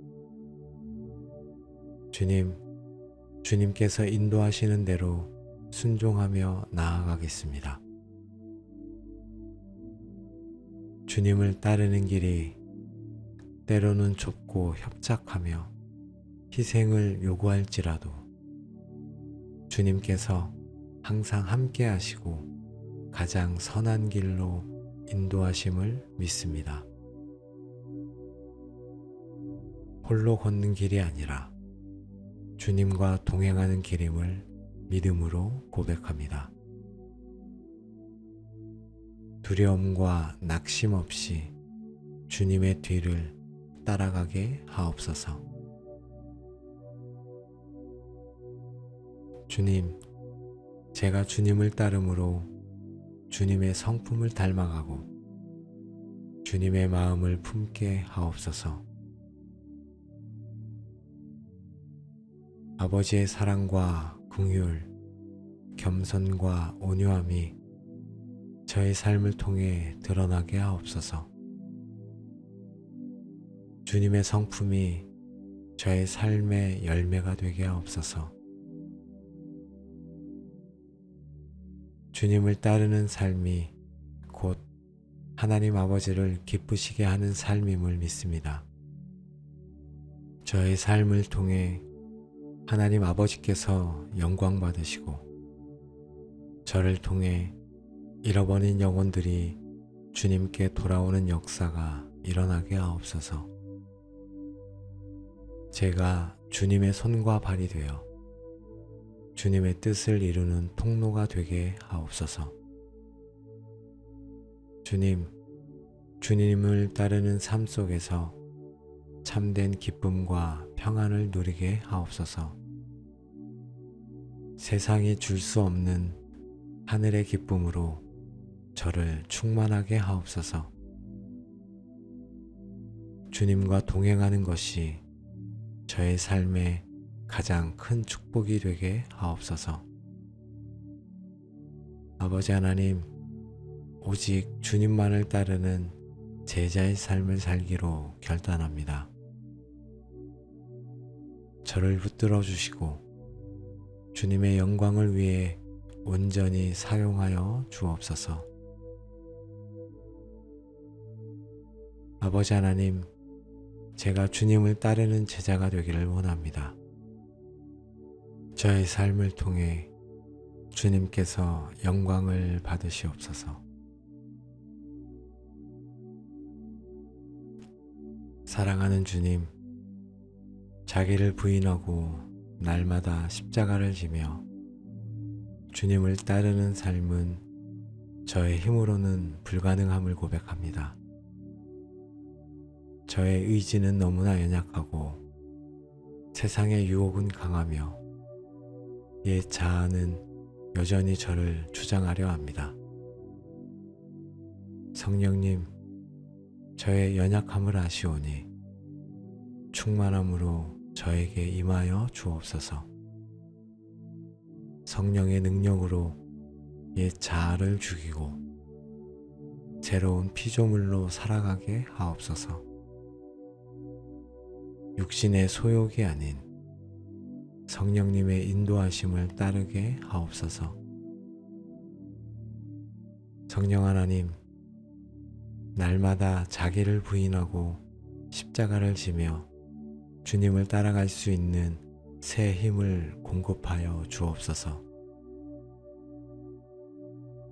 주님께서 인도하시는 대로 순종하며 나아가겠습니다. 주님을 따르는 길이 때로는 좁고 협착하며 희생을 요구할지라도 주님께서 항상 함께 하시고 가장 선한 길로 인도하심을 믿습니다. 홀로 걷는 길이 아니라 주님과 동행하는 길임을 믿음으로 고백합니다. 두려움과 낙심 없이 주님의 뒤를 따라가게 하옵소서. 주님, 제가 주님을 따름으로 주님의 성품을 닮아가고 주님의 마음을 품게 하옵소서. 아버지의 사랑과 긍휼, 겸손과 온유함이 저의 삶을 통해 드러나게 하옵소서. 주님의 성품이 저의 삶의 열매가 되게 하옵소서. 주님을 따르는 삶이 곧 하나님 아버지를 기쁘시게 하는 삶임을 믿습니다. 저의 삶을 통해 하나님 아버지께서 영광 받으시고 저를 통해 잃어버린 영혼들이 주님께 돌아오는 역사가 일어나게 하옵소서. 제가 주님의 손과 발이 되어 주님의 뜻을 이루는 통로가 되게 하옵소서. 주님을 따르는 삶 속에서 참된 기쁨과 평안을 누리게 하옵소서. 세상이 줄 수 없는 하늘의 기쁨으로 저를 충만하게 하옵소서. 주님과 동행하는 것이 저의 삶의 가장 큰 축복이 되게 하옵소서. 아버지 하나님, 오직 주님만을 따르는 제자의 삶을 살기로 결단합니다. 저를 붙들어 주시고 주님의 영광을 위해 온전히 사용하여 주옵소서. 아버지 하나님, 제가 주님을 따르는 제자가 되기를 원합니다. 저의 삶을 통해 주님께서 영광을 받으시옵소서. 사랑하는 주님, 자기를 부인하고 날마다 십자가를 지며 주님을 따르는 삶은 저의 힘으로는 불가능함을 고백합니다. 저의 의지는 너무나 연약하고 세상의 유혹은 강하며 옛 자아는 여전히 저를 주장하려 합니다. 성령님, 저의 연약함을 아시오니 충만함으로 저에게 임하여 주옵소서. 성령의 능력으로 옛 자아를 죽이고 새로운 피조물로 살아가게 하옵소서. 육신의 소욕이 아닌 성령님의 인도하심을 따르게 하옵소서. 성령 하나님, 날마다 자기를 부인하고 십자가를 지며 주님을 따라갈 수 있는 새 힘을 공급하여 주옵소서.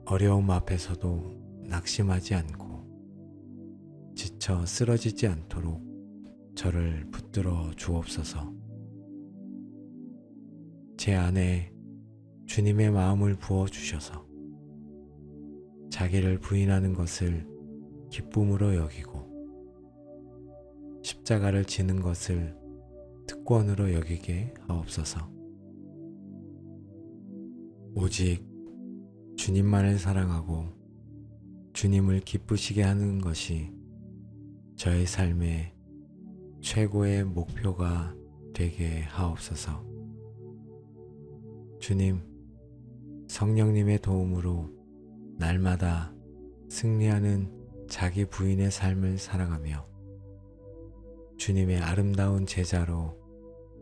어려움 앞에서도 낙심하지 않고 지쳐 쓰러지지 않도록 저를 붙들어 주옵소서. 제 안에 주님의 마음을 부어 주셔서 자기를 부인하는 것을 기쁨으로 여기고 십자가를 지는 것을 특권으로 여기게 하옵소서. 오직 주님만을 사랑하고 주님을 기쁘시게 하는 것이 저의 삶의 최고의 목표가 되게 하옵소서. 주님, 성령님의 도움으로 날마다 승리하는 자기 부인의 삶을 살아가며 주님의 아름다운 제자로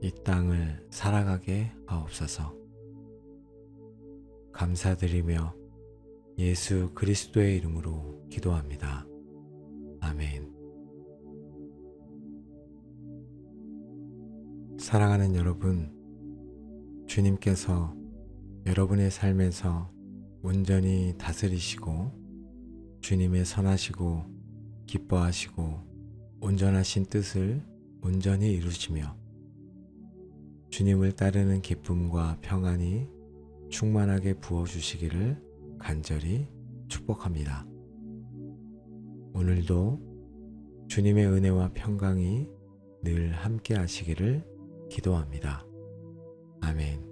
이 땅을 살아가게 하옵소서. 감사드리며 예수 그리스도의 이름으로 기도합니다. 아멘. 사랑하는 여러분, 주님께서 여러분의 삶에서 온전히 다스리시고 주님의 선하시고 기뻐하시고 온전하신 뜻을 온전히 이루시며 주님을 따르는 기쁨과 평안이 충만하게 부어주시기를 간절히 축복합니다. 오늘도 주님의 은혜와 평강이 늘 함께 하시기를 기도합니다. 아멘.